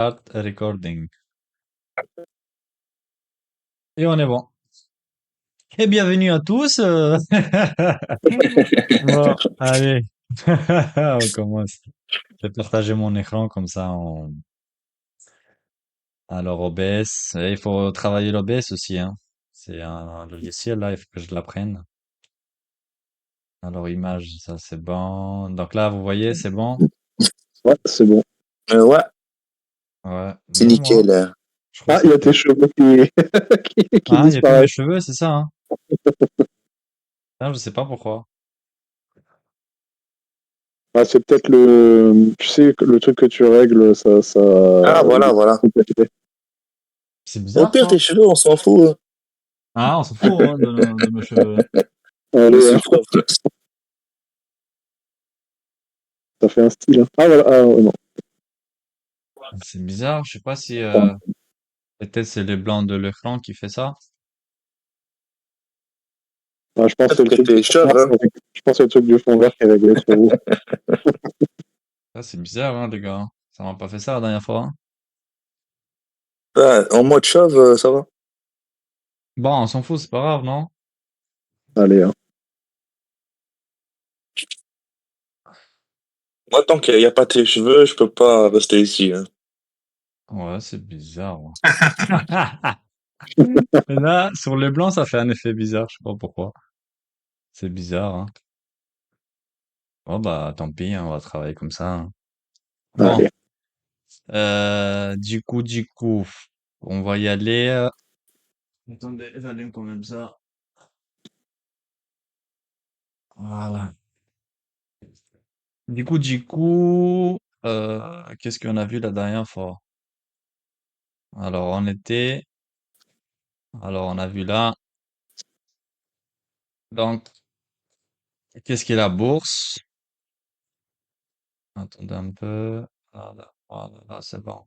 Start recording. Et on est bon. Et bienvenue à tous. Bon, allez. On commence. Je vais partager mon écran comme ça. Alors OBS. Et il faut travailler l'OBS aussi, hein. C'est un logiciel là, il faut que je l'apprenne. Alors image, ça c'est bon. Donc là, vous voyez, c'est bon? Ouais, c'est bon. Ouais, Ouais. c'est Non, moi, nickel. je crois Ah, que il ça y a tes fait. cheveux qui Ah, il y a plus mes disparaissent. cheveux, c'est ça, hein? Ah, je sais pas pourquoi. Ah, c'est peut-être tu sais, le truc que tu règles, Ah, voilà, voilà. C'est Au bizarre pire, ça. tes cheveux, on s'en fout, hein. Ah, on s'en fout, hein, de mes cheveux. Je Allez, suis hein, propre. ça fait un style, hein. Ah, voilà, ah, ouais, non. C'est bizarre, je sais pas si Pardon. peut-être c'est les blancs de l'écran qui fait ça. Ah, je pense que c'est Peut-être le que truc t'es du fond chauve, vert. hein. Je pense que c'est le truc du fond vert qui est réglé sur vous. Ça, c'est bizarre, hein, les gars. Ça m'a pas fait ça la dernière fois, hein. Ouais, en mode chauve, ça va. Bon, on s'en fout, c'est pas grave, non? Allez, hein. Moi, tant qu'il n'y a pas tes cheveux, je peux pas rester ici, hein. Ouais, c'est bizarre, ouais. Et là, sur les blancs, ça fait un effet bizarre, je sais pas pourquoi. C'est bizarre, hein. Oh bah, tant pis, hein, on va travailler comme ça, hein. Bon, Allez. du coup, on va y aller. Attendez, j'allume quand même ça. Voilà. Qu'est-ce qu'on a vu la dernière fois? Alors, on a vu là, donc, qu'est-ce qu'est la bourse? Attendez un peu. Voilà, là, c'est bon.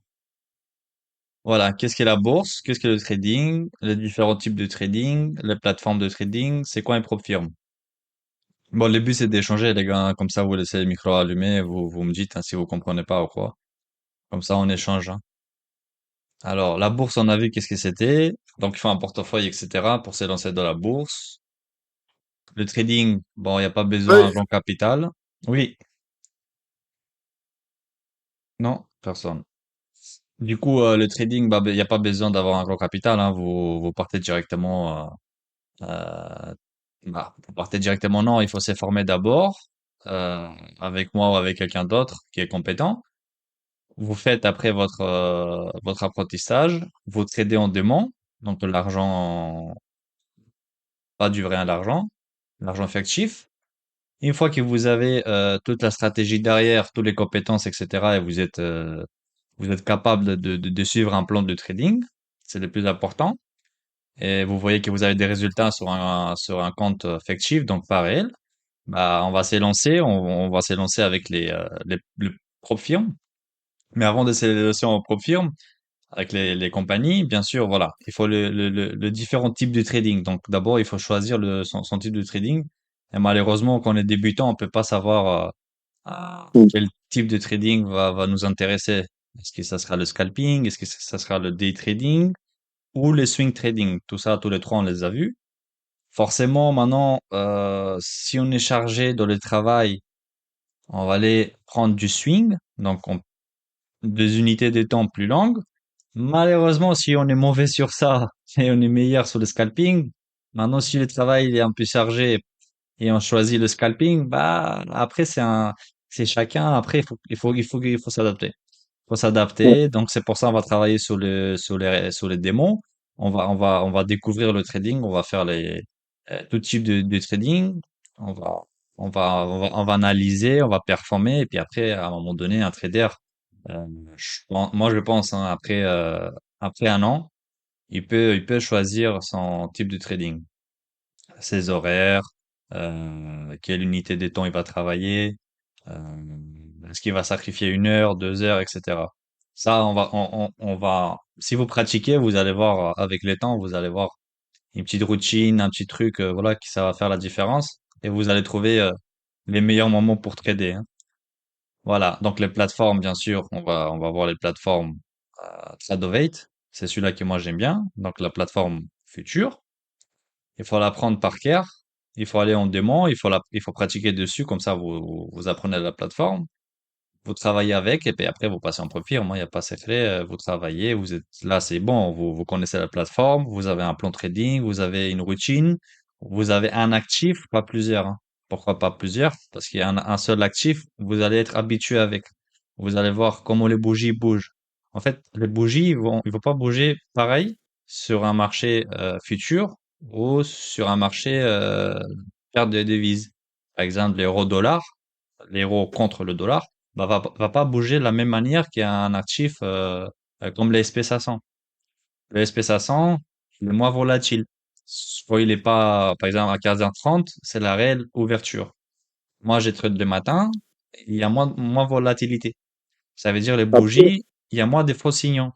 Voilà, qu'est-ce qu'est la bourse? Qu'est-ce que le trading? Les différents types de trading, les plateformes de trading, c'est quoi une propre firme? Bon, le but c'est d'échanger, les gars, hein. Comme ça, vous laissez le micro allumé, vous me dites hein, si vous comprenez pas ou quoi. Comme ça, on échange, hein. Alors, la bourse, on a vu qu'est-ce que c'était. Donc, il faut un portefeuille, etc. pour s'élancer dans la bourse. Le trading, bon, il n'y a pas besoin Oui. d'un grand capital. Oui, non, personne. Du coup, le trading, bah, il n'y a pas besoin d'avoir un grand capital, hein. Vous partez directement, vous partez directement, non, il faut se former d'abord, euh, avec moi ou avec quelqu'un d'autre qui est compétent. Vous faites après votre apprentissage, vous tradez en démon, donc de l'argent, pas du vrai à l'argent fictif. Une fois que vous avez toute la stratégie derrière, toutes les compétences, etc., et vous êtes capable de suivre un plan de trading, c'est le plus important. Et vous voyez que vous avez des résultats sur un compte fictif, donc pas réel. Bah, on va s'élancer, on va s'élancer avec les propres firmes. Mais avant de s'élancer en propre firme, avec les compagnies, bien sûr, voilà, il faut le différents types de trading. Donc d'abord, il faut choisir son type de trading. Et malheureusement, quand on est débutant, on peut pas savoir quel type de trading va nous intéresser. Est-ce que ça sera le scalping? Est-ce que ça sera le day trading? Ou le swing trading? Tout ça, tous les trois, on les a vus. Forcément, maintenant, si on est chargé dans le travail, on va aller prendre du swing, donc des unités de temps plus longues. Malheureusement, si on est mauvais sur ça et on est meilleur sur le scalping, maintenant si le travail il est un peu chargé et on choisit le scalping, bah après c'est chacun. Après il faut s'adapter. Il faut Ouais. s'adapter. Donc c'est pour ça on va travailler sur les démos. On va découvrir le trading. On va faire tout type de trading. On va on va analyser, on va performer et puis après à un moment donné un trader, moi je pense hein, après un an, il peut choisir son type de trading, ses horaires, quelle unité de temps il va travailler, est-ce qu'il va sacrifier une heure, 2 heures, etc. Ça, on va, si vous pratiquez, vous allez voir avec le temps, vous allez voir une petite routine, un petit truc, voilà, qui ça va faire la différence et vous allez trouver les meilleurs moments pour trader, hein. Voilà. Donc les plateformes, bien sûr, on va voir les plateformes. Tradovate, c'est celui-là que moi j'aime bien, donc la plateforme future. Il faut l'apprendre par cœur, il faut aller en démon, il faut pratiquer dessus, comme ça vous apprenez la plateforme, vous travaillez avec, et puis après vous passez en profil. Moi, il n'y a pas secret, vous travaillez, vous êtes là, c'est bon, vous connaissez la plateforme, vous avez un plan trading, vous avez une routine, vous avez un actif, pas plusieurs, hein. Pourquoi pas plusieurs? Parce qu'il y a un seul actif, vous allez être habitué avec. Vous allez voir comment les bougies bougent. En fait, les bougies, ils vont pas bouger pareil sur un marché futur ou sur un marché paire de devises. Par exemple, l'euro-dollar, l'euro contre le dollar, bah, va pas bouger de la même manière qu'un actif comme le SP500. Le SP500, il est moins volatile. Soit il est pas, par exemple, à 15h30, c'est la réelle ouverture. Moi, j'ai trade le matin, il y a moins volatilité. Ça veut dire les Après, bougies, il y a moins de faux signaux.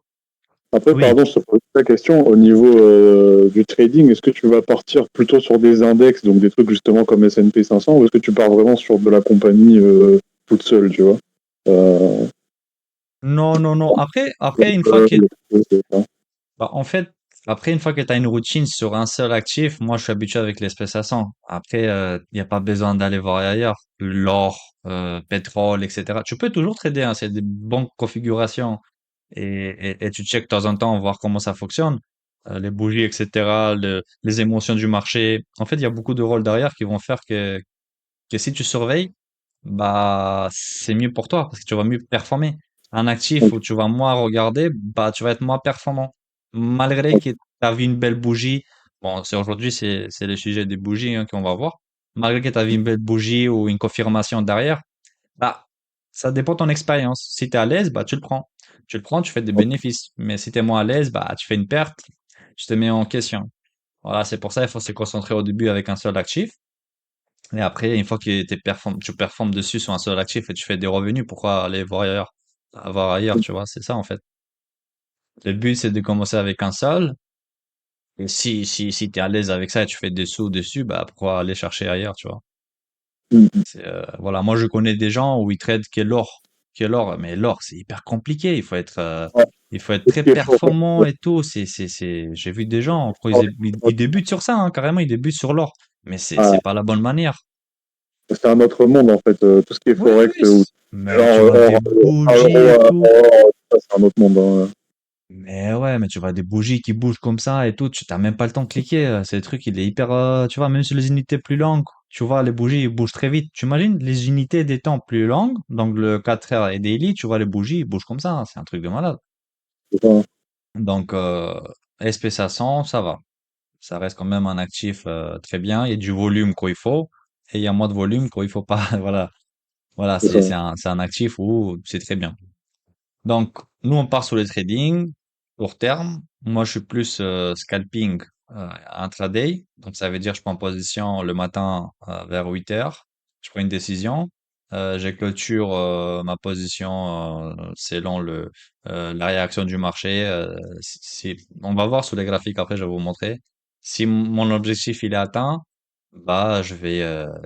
Oui. pardon, je te pose la question. Au niveau du trading, est-ce que tu vas partir plutôt sur des index, donc des trucs justement comme S&P 500, ou est-ce que tu pars vraiment sur de la compagnie toute seule, tu vois? Euh, Non, non, non. Après, une fois que c'est ça. Bah, en fait, après, une fois que tu as une routine sur un seul actif, moi, je suis habitué avec l'espèce à 100. Après, il n'y a pas besoin d'aller voir ailleurs. L'or, pétrole, etc. Tu peux toujours trader, hein, c'est des bonnes configurations. Et tu checkes de temps en temps, voir comment ça fonctionne. Les bougies, etc., les émotions du marché. En fait, il y a beaucoup de rôles derrière qui vont faire que si tu surveilles, bah, c'est mieux pour toi parce que tu vas mieux performer. Un actif où tu vas moins regarder, bah, tu vas être moins performant. Malgré que tu as vu une belle bougie, bon, c'est aujourd'hui, c'est le sujet des bougies, hein, qu'on va voir. Malgré que tu as vu une belle bougie ou une confirmation derrière, bah, ça dépend de ton expérience. Si tu es à l'aise, bah, tu le prends. Tu le prends, tu fais des bénéfices. Mais si tu es moins à l'aise, bah, tu fais une perte, tu te mets en question. Voilà, c'est pour ça il faut se concentrer au début avec un seul actif. Et après, une fois que tu performes dessus sur un seul actif et tu fais des revenus, pourquoi aller voir ailleurs? Avoir ailleurs, tu vois, c'est ça en fait. Le but, c'est de commencer avec un seul. Et si tu es à l'aise avec ça et tu fais des sous dessus, bah pourquoi aller chercher ailleurs, tu vois? Voilà, moi je connais des gens où ils tradent que l'or, mais l'or c'est hyper compliqué. Il faut être Tout ce très qui est fort, performant et tout. J'ai vu des gens, quoi, ils débutent sur ça, hein, carrément, ils débutent sur l'or, mais c'est pas la bonne manière. c'est un autre monde en fait. Tout ce qui est Oui, forex, oui, ou mais tu genre vois des or, bougies et euro, tout. ça, c'est un autre monde, hein. Mais ouais, mais tu vois des bougies qui bougent comme ça et tout, tu t'as même pas le temps de cliquer. C'est le truc, il est hyper, tu vois, même sur les unités plus longues, tu vois, les bougies, ils bougent très vite. Tu imagines les unités des temps plus longues, donc le 4 heures et daily, tu vois les bougies, ils bougent comme ça, hein, c'est un truc de malade. C'est ça. Donc, SP500, ça va. Ça reste quand même un actif très bien. Il y a du volume quand il faut, et il y a moins de volume quand il faut pas. Voilà, voilà, C'est ça. c'est un actif où c'est très bien. Donc, nous, on part sur le trading, court terme. Moi, je suis plus scalping intraday. Donc, ça veut dire je prends position le matin vers 8 heures. Je prends une décision. Je clôture ma position selon la réaction du marché. On va voir sur les graphiques après, je vais vous montrer. Si mon objectif il est atteint, bah,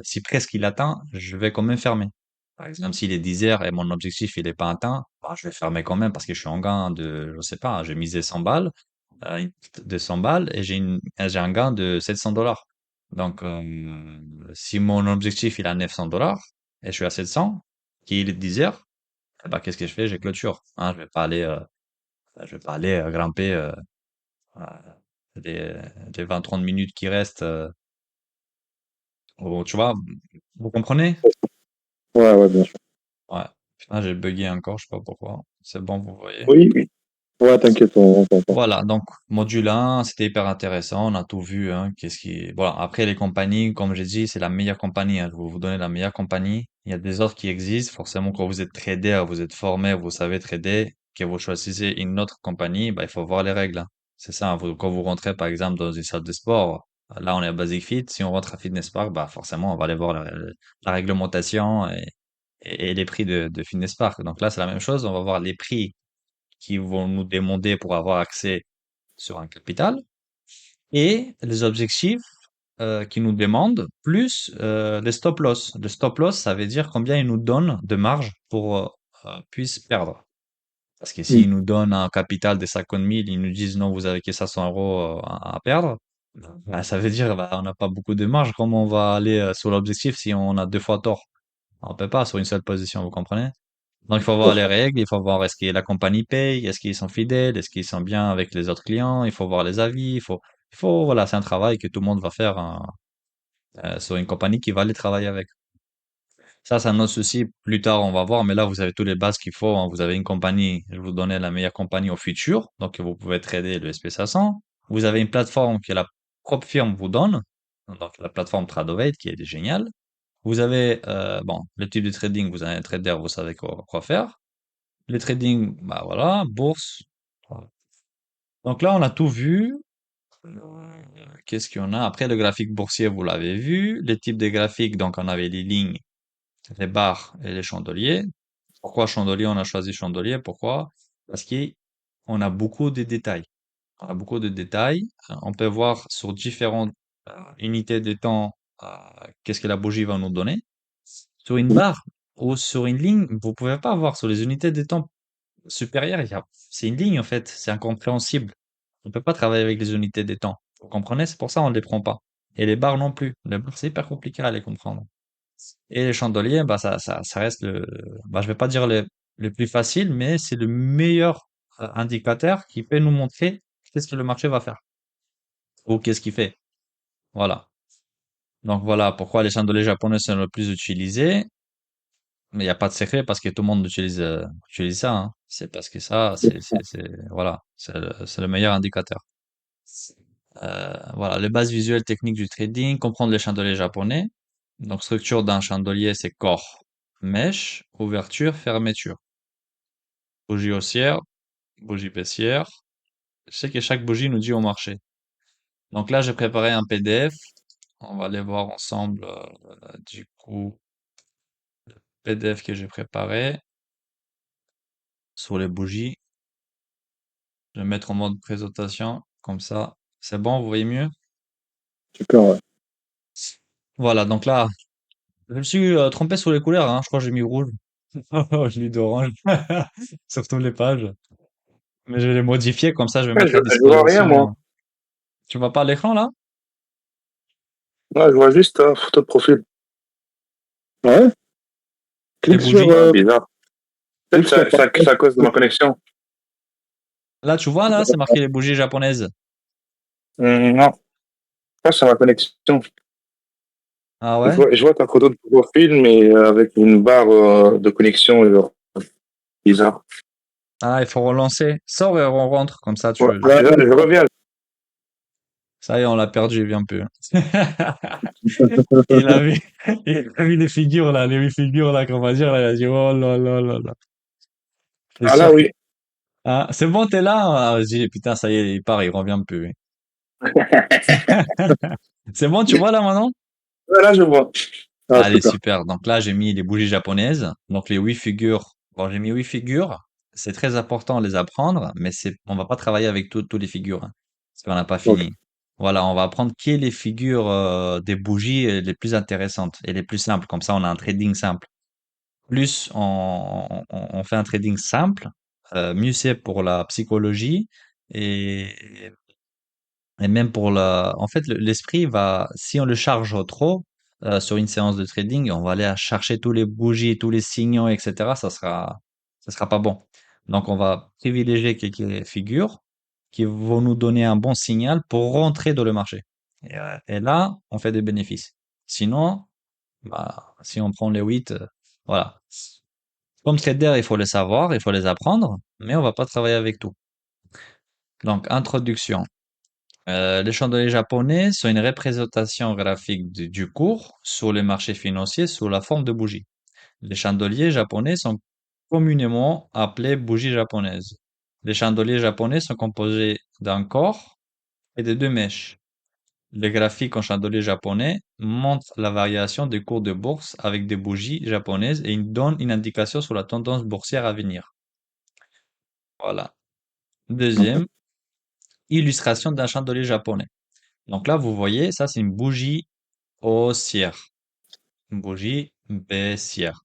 si presque il atteint, je vais quand même fermer. Par exemple, s'il est 10 heures et mon objectif il est pas atteint, bah, je vais fermer quand même parce que je suis en gain de, je sais pas, j'ai misé 100 balles, de 100 balles et j'ai un gain de 700 $. Donc, si mon objectif il est à 900 $ et je suis à 700, qu'il est 10 heures, eh ben, qu'est-ce que je fais? Je clôture. Hein, je vais pas aller grimper euh, les, les 20-30 minutes qui restent. Tu vois, vous comprenez? Ouais, ouais, bien sûr. Ouais. Putain, j'ai bugué encore, je sais pas pourquoi. C'est bon, vous voyez. Oui, oui. Ouais, t'inquiète, on t'entend. Voilà, donc module 1, c'était hyper intéressant, on a tout vu, hein, Voilà, après les compagnies, comme j'ai dit, c'est la meilleure compagnie, hein, je vais vous donner la meilleure compagnie. Il y a des autres qui existent, forcément quand vous êtes trader, vous êtes formé, vous savez trader, que vous choisissez une autre compagnie, bah, il faut voir les règles, hein. C'est ça, hein, quand vous rentrez par exemple dans une salle de sport, là on est à Basic Fit, si on rentre à Fitness Park, bah forcément on va aller voir la réglementation et les prix de Fitness Park. Donc là c'est la même chose, on va voir les prix qui vont nous demander pour avoir accès sur un capital et les objectifs qui nous demandent plus les stop loss. Le stop loss, ça veut dire combien ils nous donnent de marge pour puisse perdre. Parce que Mm. s'ils nous donnent un capital de 50 000, ils nous disent non, vous avez que 500 euros à perdre, ben, ça veut dire bah, on n'a pas beaucoup de marge. Comment on va aller sur l'objectif si on a deux fois tort? On peut pas sur une seule position, vous comprenez? Donc il faut Tout voir à les fait. règles, il faut voir est-ce que la compagnie paye, est-ce qu'ils sont fidèles, est-ce qu'ils sont bien avec les autres clients, il faut voir les avis, voilà, c'est un travail que tout le monde va faire sur une compagnie qui va aller travailler avec. Ça, c'est un autre souci. Plus tard, on va voir, mais là, vous avez tous les bases qu'il faut, hein. Vous avez une compagnie, je vais vous donner la meilleure compagnie au futur, donc vous pouvez trader le SP500. Vous avez une plateforme que la propre firme vous donne, donc la plateforme Tradovate qui est géniale. Vous avez, bon, le type de trading, vous avez un trader, vous savez quoi faire. Le trading, bah voilà, bourse. Voilà. Donc là, on a tout vu. Qu'est-ce qu'il y en a? Après, le graphique boursier, vous l'avez vu. Les types de graphiques, donc on avait les lignes, les barres et les chandeliers. Pourquoi chandelier? On a choisi chandelier. Pourquoi? Parce qu'on a beaucoup de détails. On a beaucoup de détails. On peut voir sur différentes unités de temps qu'est-ce que la bougie va nous donner. Sur une Mm. barre ou sur une ligne, vous pouvez pas voir sur les unités de temps supérieures. C'est une ligne en fait. C'est incompréhensible. On peut pas travailler avec les unités de temps. Vous comprenez? C'est pour ça qu'on ne les prend pas. Et les barres non plus. Les barres, c'est hyper compliqué à les comprendre. Et les chandeliers, bah, ça reste bah, je vais pas dire le plus facile, mais c'est le meilleur indicateur qui peut nous montrer qu'est-ce que le marché va faire ou qu'est-ce qu'il fait. Voilà. Donc voilà pourquoi les chandeliers japonais sont le plus utilisés. Mais il n'y a pas de secret parce que tout le monde utilise ça, hein. C'est parce que ça, voilà, c'est le meilleur indicateur. Voilà, les bases visuelles techniques du trading, comprendre les chandeliers japonais. Donc, structure d'un chandelier, c'est corps, mèche, ouverture, fermeture. Bougie haussière, bougie baissière. Je sais que chaque bougie nous dit au marché. Donc là, j'ai préparé un PDF. On va aller voir ensemble, du coup, PDF que j'ai préparé sur les bougies. Je vais mettre en mode présentation, comme ça. C'est bon, vous voyez mieux? Super, ouais. Voilà, donc là, je me suis trompé sur les couleurs, hein. Je crois que j'ai mis rouge. Je mis d'orange. Sur toutes les pages. Mais je vais les modifier, comme ça je vais Ouais, mettre à je vois rien, moi. disposition. Tu vois pas l'écran là? Ouais, je vois juste ta photo de profil. Ouais. Les Clique sur, bougies. Ouais, bizarre. Peut-être clique que sur c'est partage. à cause de ma connexion. Là, tu vois là, c'est marqué les bougies japonaises. Non, pas sur ma connexion. Ah ouais? Je vois ta photo de profil, mais avec une barre de connexion genre, bizarre. Ah, il faut relancer. Sors et on rentre, comme ça Ouais, Là, je reviens. Ça y est, on l'a perdu, il vient plus. Il a vu, il a vu les figures là, les 8 figures là qu'on va dire là, il a dit oh là là là là. C'est Ah là, sûr que. oui. Ah, c'est bon, t'es là? Ah, je dis, putain, ça y est, il part, il revient plus. C'est bon, tu vois là maintenant? Ouais, là, je vois. ah, Allez, super. super. Donc là, j'ai mis les bougies japonaises. Donc les 8 figures. Bon, j'ai mis 8 figures. C'est très important de les apprendre, mais on va pas travailler avec toutes les figures, hein, parce qu'on n'a pas Ok. fini. Voilà, on va apprendre qui est les figures des bougies les plus intéressantes et les plus simples. Comme ça, on a un trading simple. Plus on fait un trading simple, mieux c'est pour la psychologie et et même pour en fait, l'esprit va, si on le charge trop sur une séance de trading, on va aller à chercher tous les bougies, tous les signaux, etc. Ça sera pas bon. Donc, on va privilégier quelques figures qui vont nous donner un bon signal pour rentrer dans le marché. Et là, on fait des bénéfices. Sinon, bah, si on prend les 8, voilà. Comme trader, il faut les savoir, il faut les apprendre, mais on va pas travailler avec tout. Donc, introduction. Les chandeliers japonais sont une représentation graphique du cours sur les marchés financiers sous la forme de bougies. Les chandeliers japonais sont communément appelés bougies japonaises. Les chandeliers japonais sont composés d'un corps et de deux mèches. Les graphiques en chandelier japonais montrent la variation des cours de bourse avec des bougies japonaises et ils donnent une indication sur la tendance boursière à venir. Voilà. Deuxième, illustration d'un chandelier japonais. Donc là, vous voyez, ça c'est une bougie haussière, une bougie baissière.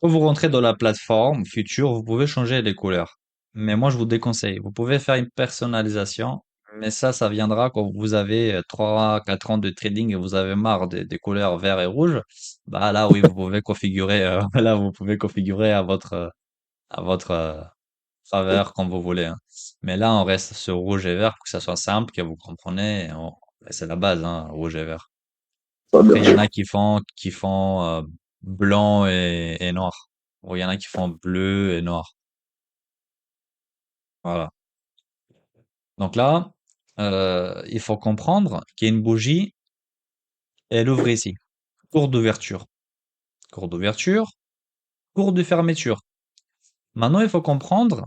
Quand vous rentrez dans la plateforme future, vous pouvez changer les couleurs. Mais moi, je vous déconseille. Vous pouvez faire une personnalisation, mais ça viendra quand vous avez 3, 4 ans de trading et vous avez marre des couleurs vert et rouge. Bah là, oui, vous pouvez configurer, là, vous pouvez configurer à votre faveur comme vous voulez, hein. Mais là, on reste sur rouge et vert pour que ça soit simple, que vous comprenez. C'est la base, hein, rouge et vert. Ça, Après, bien il y en sûr. a qui font blanc et noir. Ou il y en a qui font bleu et noir. Voilà. Donc là, il faut comprendre qu'il y a une bougie, elle ouvre ici. Cours d'ouverture. Cours d'ouverture, cours de fermeture. Maintenant, il faut comprendre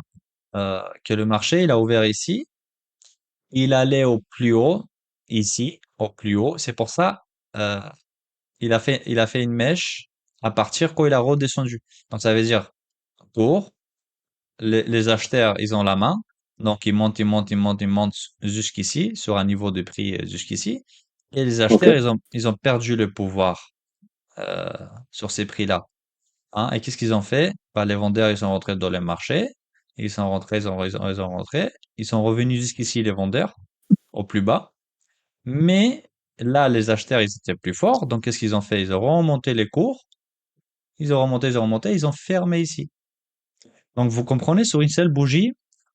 que le marché, il a ouvert ici. Il allait au plus haut, ici, au plus haut. C'est pour ça, euh, il a fait une mèche à partir quand il a redescendu. Donc, ça veut dire, cours, les acheteurs, ils ont la main. Donc, ils montent, ils montent, ils montent, ils montent jusqu'ici, sur un niveau de prix jusqu'ici. Et les Ok. acheteurs, ils ont perdu le pouvoir euh, sur ces prix-là, hein. Et qu'est-ce qu'ils ont fait? Bah, les vendeurs, ils sont rentrés dans le marché. Ils sont rentrés, ils ont rentré. Ils sont revenus jusqu'ici, les vendeurs, au plus bas. Mais là, les acheteurs, ils étaient plus forts. Donc, qu'est-ce qu'ils ont fait? Ils ont remonté les cours. Ils ont remonté, ils ont fermé ici. Donc, vous comprenez, sur une seule bougie,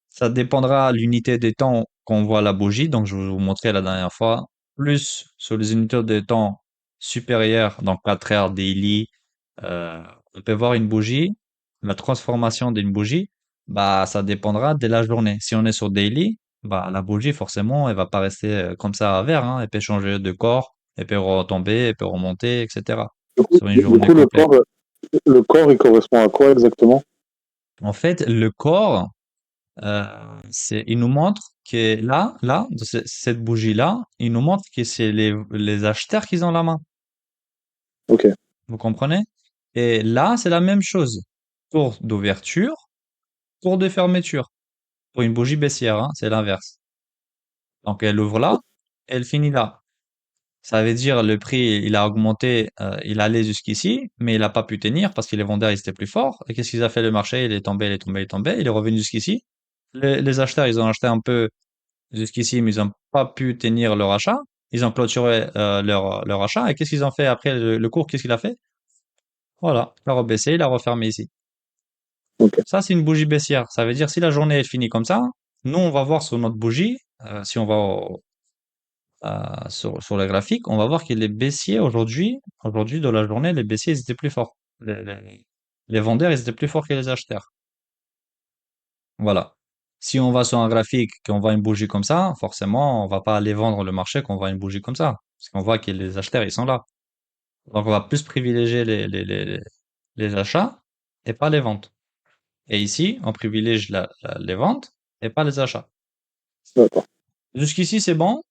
ça dépendra l'unité de temps qu'on voit la bougie. Donc, je vous montrais la dernière fois. Plus sur les unités de temps supérieures, donc 4 heures daily, euh, on peut voir une bougie. La transformation d'une bougie, bah, ça dépendra de la journée. Si on est sur daily, bah, la bougie, forcément, elle va pas rester comme ça à vert, hein. Elle peut changer de corps, elle peut retomber, elle peut remonter, etc. Du coup, Sur une du journée coup, complète. le corps, il correspond à quoi exactement? En fait, le corps, Euh, il nous montre que là, de cette bougie-là, il nous montre que c'est les acheteurs qui ont la main. Ok. Vous comprenez? Et là, c'est la même chose. Tour d'ouverture, tour de fermeture. Pour une bougie baissière, hein, c'est l'inverse. Donc, elle ouvre là, elle finit là. Ça veut dire le prix, il a augmenté, il allait jusqu'ici, mais il n'a pas pu tenir parce que les vendeurs, ils étaient plus forts. Et qu'est-ce qu'ils ont fait le marché? Il est tombé, il est tombé, il est tombé. Il est revenu jusqu'ici. Les acheteurs, ils ont acheté un peu jusqu'ici, mais ils n'ont pas pu tenir leur achat. Ils ont clôturé leur achat. Et qu'est-ce qu'ils ont fait après le cours? Qu'est-ce qu'il a fait? Voilà, il a rebaissé, il a refermé ici. Ok. Ça, c'est une bougie baissière. Ça veut dire si la journée est finie comme ça, nous, on va voir sur notre bougie, si on va sur le graphique, on va voir que les baissiers aujourd'hui, dans la journée, les baissiers, ils étaient plus forts. Les vendeurs, ils étaient plus forts que les acheteurs. Voilà. Si on va sur un graphique, qu'on voit une bougie comme ça, forcément, on va pas aller vendre le marché quand on voit une bougie comme ça. Parce qu'on voit que les acheteurs, ils sont là. Donc, on va plus privilégier les achats et pas les ventes. Et ici, on privilégie les ventes et pas les achats. D'accord. Jusqu'ici, c'est bon?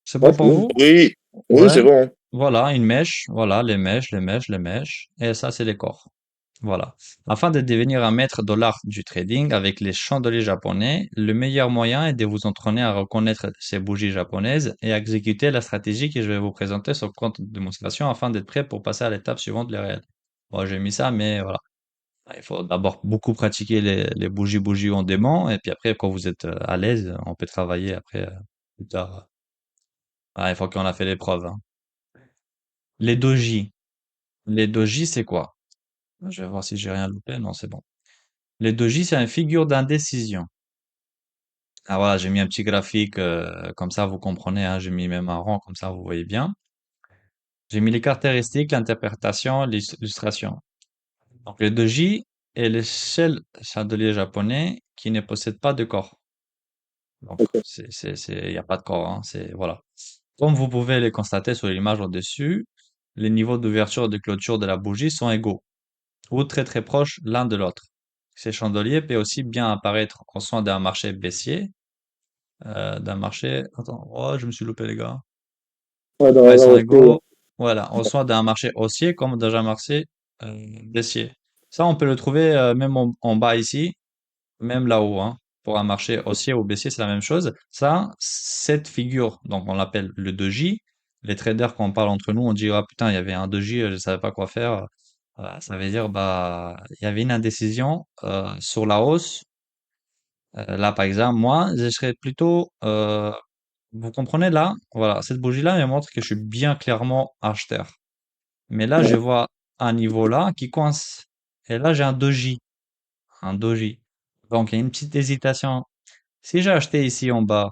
C'est Ouais, bon c'est pour bon. vous? Oui, oui, Ouais. c'est bon. Voilà, une mèche. Voilà, les mèches, les mèches, les mèches. Et ça, c'est les corps. Voilà. Afin de devenir un maître de l'art du trading avec les chandeliers japonais, le meilleur moyen est de vous entraîner à reconnaître ces bougies japonaises et à exécuter la stratégie que je vais vous présenter sur le compte de démonstration afin d'être prêt pour passer à l'étape suivante, les réels. Bon, j'ai mis ça, mais voilà. Il faut d'abord beaucoup pratiquer les bougies en démon, et puis après, quand vous êtes à l'aise, on peut travailler après, plus tard. Ah, il faut qu'on a fait l'épreuve, hein. Les doji. Les doji, c'est quoi? Je vais voir si j'ai rien loupé. Non, c'est bon. Les doji, c'est une figure d'indécision. Ah voilà, j'ai mis un petit graphique, comme ça vous comprenez, hein, j'ai mis même un rond, comme ça vous voyez bien. J'ai mis les caractéristiques, l'interprétation, l'illustration. Donc le doji est le seul chandelier japonais qui ne possède pas de corps. Donc Ok. il y a pas de corps, hein, voilà. Comme vous pouvez le constater sur l'image au-dessus, les niveaux d'ouverture et de clôture de la bougie sont égaux, ou très très proches l'un de l'autre. Ces chandeliers peuvent aussi bien apparaître au sein d'un marché baissier, attends, oh, je me suis loupé les gars. Ouais, Ouais, ils dans sont la ouais. égaux. Voilà, on soit d'un marché haussier comme dans un marché baissier. Ça, on peut le trouver même en bas ici, même là-haut, hein. Pour un marché haussier ou baissier, c'est la même chose. Ça, cette figure, donc on l'appelle le doji. Les traders, quand on parle entre nous, on dit, ah putain, il y avait un doji, je savais pas quoi faire. Voilà, ça veut dire, bah, il y avait une indécision sur la hausse. Là, par exemple, moi, je serais plutôt, vous comprenez là, voilà, cette bougie-là elle montre que je suis bien clairement acheteur. Mais là, je vois un niveau là qui coince. Et là, j'ai un doji. Donc, il y a une petite hésitation. Si j'ai acheté ici en bas,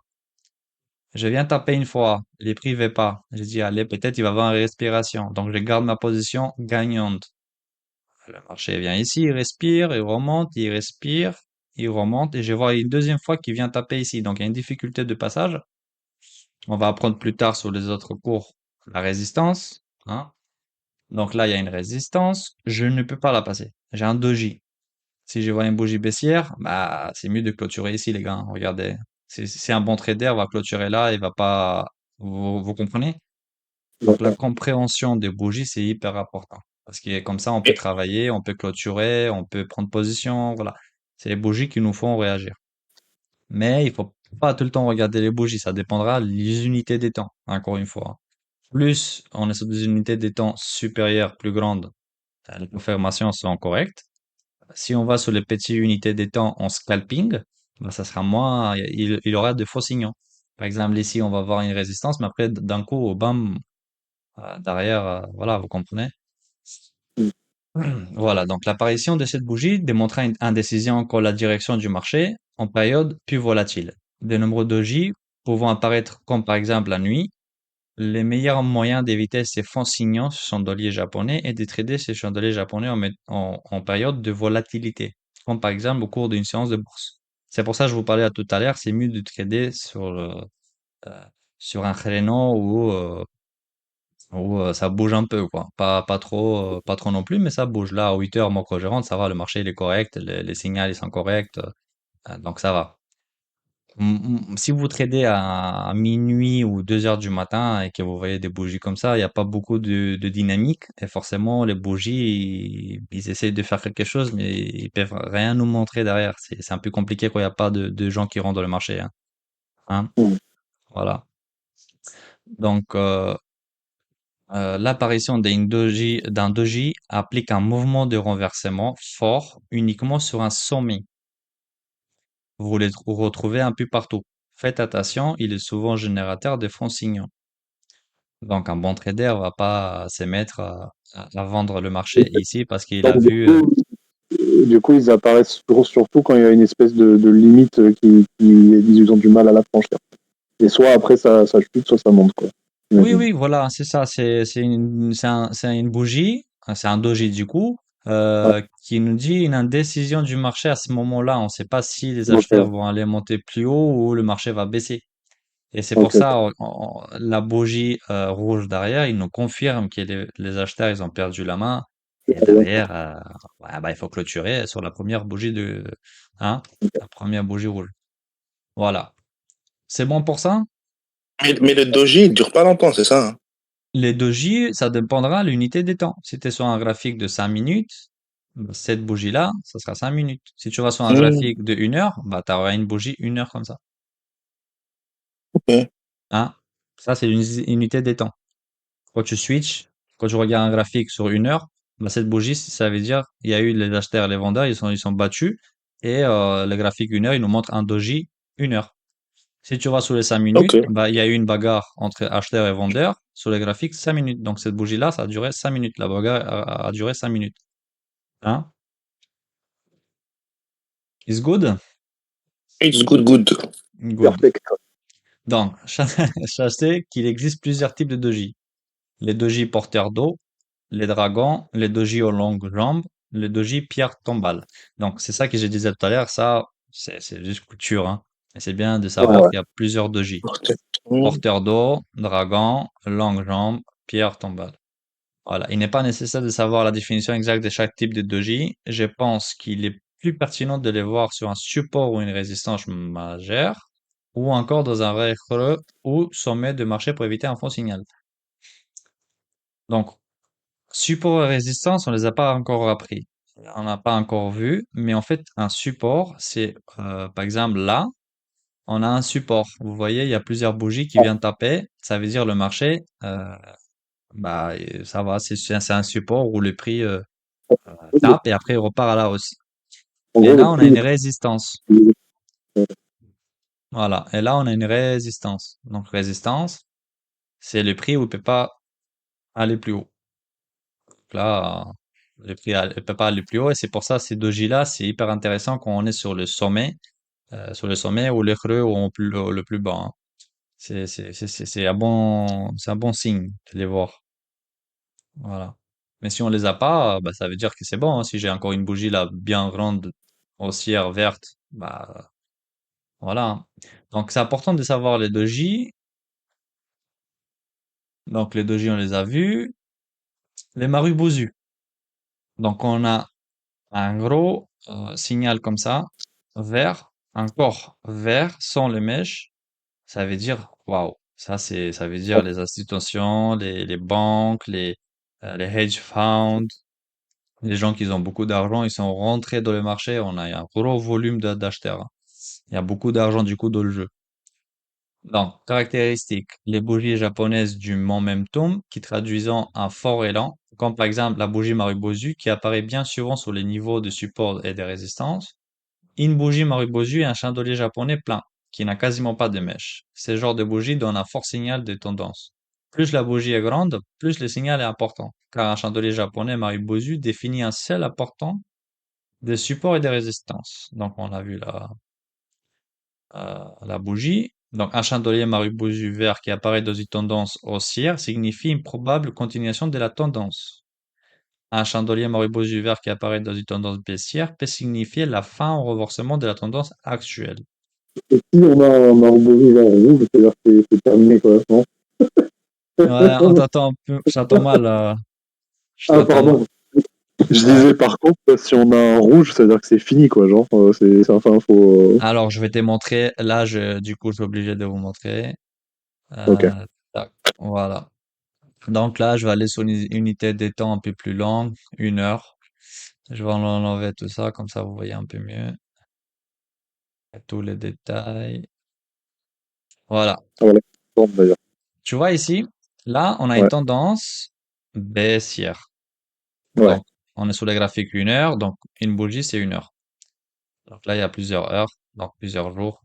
je viens taper une fois, les prix ne pas. Je dis, allez, peut-être il va y avoir une respiration. Donc, je garde ma position gagnante. Le marché vient ici, il respire, il respire, il remonte, et je vois une deuxième fois qu'il vient taper ici. Donc, il y a une difficulté de passage. On va apprendre plus tard sur les autres cours la résistance, hein. Donc là, il y a une résistance. Je ne peux pas la passer. J'ai un doji. Si je vois une bougie baissière, bah, c'est mieux de clôturer ici, les gars. Regardez. Si un bon trader va clôturer là, il va pas, vous comprenez? Donc la D'accord. compréhension des bougies, c'est hyper important. Parce que comme ça, on peut Et, travailler, on peut clôturer, on peut prendre position, voilà. C'est les bougies qui nous font réagir. Mais il faut pas tout le temps regarder les bougies, ça dépendra des unités des temps, encore une fois. Plus on est sur des unités des temps supérieures, plus grandes, les confirmations sont correctes. Si on va sur les petites unités des temps en scalping, ben, ça sera moins, il y aura de faux signaux. Par exemple, ici, on va avoir une résistance, mais après, d'un coup, bam, derrière, voilà, vous comprenez? Voilà, donc l'apparition de cette bougie démontra une indécision quant à la direction du marché en période plus volatile. De nombreux doji pouvant apparaître comme par exemple la nuit, les meilleurs moyens d'éviter ces fonds signants chandeliers japonais et de trader ces chandeliers japonais en période de volatilité, comme par exemple au cours d'une séance de bourse. C'est pour ça que je vous parlais à tout à l'heure, c'est mieux de trader euh, sur un créneau où ça bouge un peu, quoi. Pas trop non plus, mais ça bouge. Là, à 8 heures, moi, quand je rentre, ça va, le marché, il est correct, les signaux, ils sont corrects, donc ça va. Si vous tradez à minuit ou 2 heures du matin et que vous voyez des bougies comme ça, il n'y a pas beaucoup de dynamique, et forcément, les bougies, ils essayent de faire quelque chose, mais ils peuvent rien nous montrer derrière. C'est un peu compliqué quand il n'y a pas de gens qui rentrent dans le marché, hein. Hein. Voilà. Donc, l'apparition d'un doji applique un mouvement de renversement fort uniquement sur un sommet. Vous les retrouvez un peu partout. Faites attention, il est souvent générateur de fonds signaux. Donc un bon trader va pas se mettre à vendre le marché ici parce qu'il a Donc, vu. du coup, ils apparaissent surtout quand il y a une espèce de limite qui ils ont du mal à la franchir. Et soit après ça chute, soit ça monte, quoi. Oui, J'imagine. oui, voilà, c'est ça. C'est une bougie, c'est un doji du coup, Ouais, qui nous dit une indécision du marché à ce moment-là. On ne sait pas si les acheteurs ok, vont aller monter plus haut ou le marché va baisser. Et c'est pour ok, ça, la bougie rouge derrière, il nous confirme que les acheteurs, ils ont perdu la main. Et ok. derrière, ouais, bah, il faut clôturer sur la première bougie hein, la première bougie rouge. Voilà. C'est bon pour ça? mais le doji, il dure pas longtemps, c'est ça, hein? Les doji, ça dépendra de l'unité des temps. Si tu es sur un graphique de 5 minutes, bah, cette bougie-là, ça sera 5 minutes. Si tu vas sur un Hmm, graphique de 1 heure, bah, tu auras une bougie 1 heure comme ça. ok, Hein? Ça, c'est une unité des temps. Quand tu switches, quand tu regardes un graphique sur 1 heure, bah, cette bougie, ça veut dire il y a eu les acheteurs et les vendeurs, ils sont battus. Et le graphique 1 heure, il nous montre un doji 1 heure. Si tu vas sur les 5 minutes, ok. bah, il y a eu une bagarre entre acheteurs et vendeurs sur le graphique 5 minutes. Donc cette bougie-là, ça a duré 5 minutes. La bagarre a duré 5 minutes. Hein? Is good? It's good, good. Good. Perfect. Donc, sachez qu'il existe plusieurs types de doji. Les doji porteurs d'eau, les dragons, les doji aux longues jambes, les doji pierre tombale. Donc, c'est ça que je disais tout à l'heure, ça, c'est juste culture, hein. Et c'est bien de Ouais, savoir ouais. qu'il y a plusieurs doji. Hmm, Porteur d'eau, dragon, longue jambe, pierre tombale. Voilà. Il n'est pas nécessaire de savoir la définition exacte de chaque type de doji. Je pense qu'il est plus pertinent de les voir sur un support ou une résistance majeure, ou encore dans un vrai creux ou sommet de marché pour éviter un faux signal. Donc, support et résistance, on les a pas encore appris. On n'a pas encore vu, mais en fait, un support, c'est, par exemple, là, on a un support. Vous voyez, il y a plusieurs bougies qui viennent taper. Ça veut dire le marché, bah, ça va, c'est un support où le prix, tape et après il repart à la hausse. En Et gros, le là, on a prix. une résistance. Voilà. Et là, on a une résistance. Donc, résistance, c'est le prix où il peut pas aller plus haut. Donc là, le prix ne peut pas aller plus haut et c'est pour ça ces doji-là, c'est hyper intéressant quand on est sur le sommet ou le creux ou le plus bas, hein. C'est un bon signe de les voir. Voilà. Mais si on les a pas, bah, ça veut dire que c'est bon, hein. Si j'ai encore une bougie là, bien grande, haussière, verte, bah, voilà, hein. Donc, c'est important de savoir les doji. Donc, les doji, on les a vus. Les marubozu. Donc, on a un gros signal comme ça, vert, un corps vert sans les mèches. Ça veut dire, waouh, ça veut dire les institutions, les banques, les hedge funds, les gens qui ont beaucoup d'argent, ils sont rentrés dans le marché. On a un gros volume d'acheteurs, hein. Il y a beaucoup d'argent du coup dans le jeu. Donc, caractéristiques, les bougies japonaises du momentum qui traduisent un fort élan, comme par exemple la bougie Marubozu qui apparaît bien souvent sur les niveaux de support et de résistance. Une bougie Marubozu est un chandelier japonais plein, qui n'a quasiment pas de mèche. Ce genre de bougie donne un fort signal de tendance. Plus la bougie est grande, plus le signal est important, car un chandelier japonais Marubozu définit un seul important de support et de résistance. Donc on a vu la bougie. Donc un chandelier Marubozu vert qui apparaît dans une tendance haussière signifie une probable continuation de la tendance. Un chandelier Marubozu vert qui apparaît dans une tendance baissière peut signifier la fin au renversement de la tendance actuelle. Et si on a un arborescence en rouge, c'est-à-dire que c'est terminé, quoi, non? Ouais, on t'entend un peu, je t'entends mal, je Ah, t'entends mal. pardon. Je Ouais. disais, par contre, si on a un rouge, c'est-à-dire que c'est fini, quoi, genre, enfin, faut. Alors, je vais te montrer. Là, du coup, je suis obligé de vous montrer. Ok. Tac, voilà. Donc là, je vais aller sur une unité des temps un peu plus longue, 1 heure. Je vais enlever tout ça, comme ça vous voyez un peu mieux tous les détails. Voilà. Ah, voilà. Bon, d'ailleurs. Tu vois ici, là, on a une Ouais. tendance baissière. Ouais. Donc, on est sur les graphiques 1 heure, donc une bougie, c'est 1 heure. Donc là, il y a plusieurs heures, donc plusieurs jours.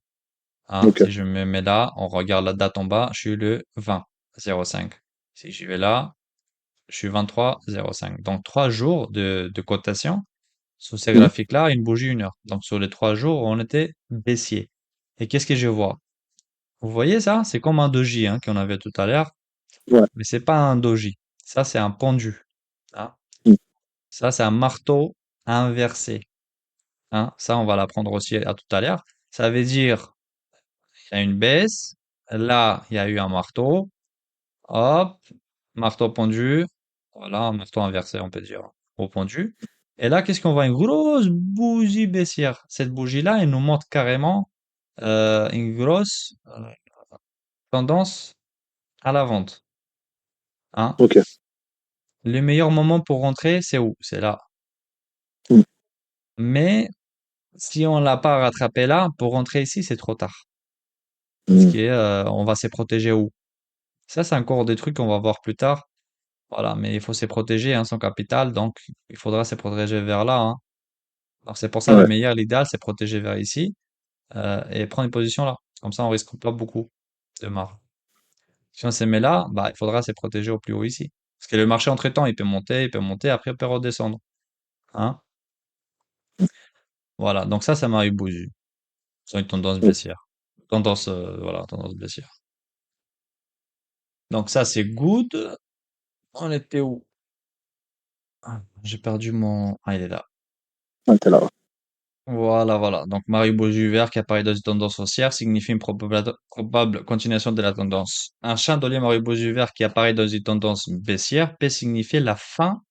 Hein. Ok. Si je me mets là, on regarde la date en bas, je suis le 20-05. Si je vais là, je suis 23-05. Donc 3 jours de cotation. Sur ces Mhm. graphiques-là, une bougie 1 heure. Donc sur les 3 jours, on était baissier. Et qu'est-ce que je vois? Vous voyez ça? C'est comme un doji hein, qu'on avait tout à l'heure, Ouais. mais c'est pas un doji. Ça, c'est un pendu. Hein. Mhm. Ça, c'est un marteau inversé. Hein. Ça, on va l'apprendre aussi à tout à l'heure. Ça veut dire, il y a une baisse. Là, il y a eu un marteau. Hop, marteau pendu. Voilà, un marteau inversé, on peut dire, au pendu. Et là, qu'est-ce qu'on voit? Une grosse bougie baissière. Cette bougie-là, elle nous montre carrément une grosse tendance à la vente. Hein. Ok. Le meilleur moment pour rentrer, c'est où? C'est là. Mhm. Mais si on l'a pas rattrapé là, pour rentrer ici, c'est trop tard. Parce Mhm. que on va se protéger où? Ça, c'est encore des trucs qu'on va voir plus tard. Voilà, mais il faut se protéger, hein, son capital, donc il faudra se protéger vers là, hein. Alors c'est pour ça le Ouais. meilleur, l'idéal, c'est protéger vers ici et prendre une position là. Comme ça, on risque pas beaucoup de marge. Si on se met là, bah, il faudra se protéger au plus haut ici. Parce que le marché, entre-temps, il peut monter, après il peut redescendre. Hein? Voilà, donc ça m'a eu bougie. C'est une tendance Ok. baissière. Voilà, tendance baissière. Donc ça, c'est good. On était où? Ah, j'ai perdu mon... Ah, il est là. Ah, t'es là. Voilà, voilà. Donc, Marie-Beaujus vert qui apparaît dans une tendance haussière signifie une probable continuation de la tendance. Un chandelier Marie-Beaujus vert qui apparaît dans une tendance baissière peut signifier la fin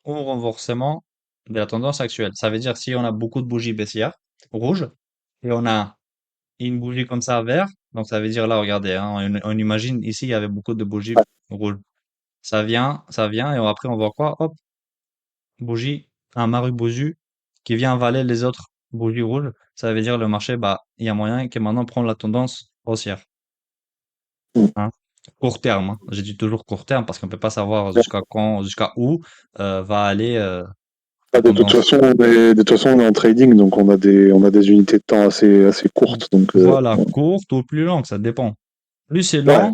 ou renforcement de la tendance actuelle. Ça veut dire si on a beaucoup de bougies baissières, rouges, et on a une bougie comme ça vert, donc ça veut dire là, regardez, hein, on imagine ici, il y avait beaucoup de bougies rouges. Ça vient, et après on voit quoi? Hop, bougie, un Maru-Bozu qui vient avaler les autres bougies rouges, ça veut dire le marché, bah, il y a moyen que maintenant prend la tendance haussière. Mhm. Hein. Court terme, hein. J'ai dit toujours court terme parce qu'on peut pas savoir jusqu'à quand, jusqu'à où va aller la De toute tendance. façon, on est en trading, donc on a des unités de temps assez courtes. Donc, Voilà, courte ou plus longue, ça dépend. Plus c'est ouais,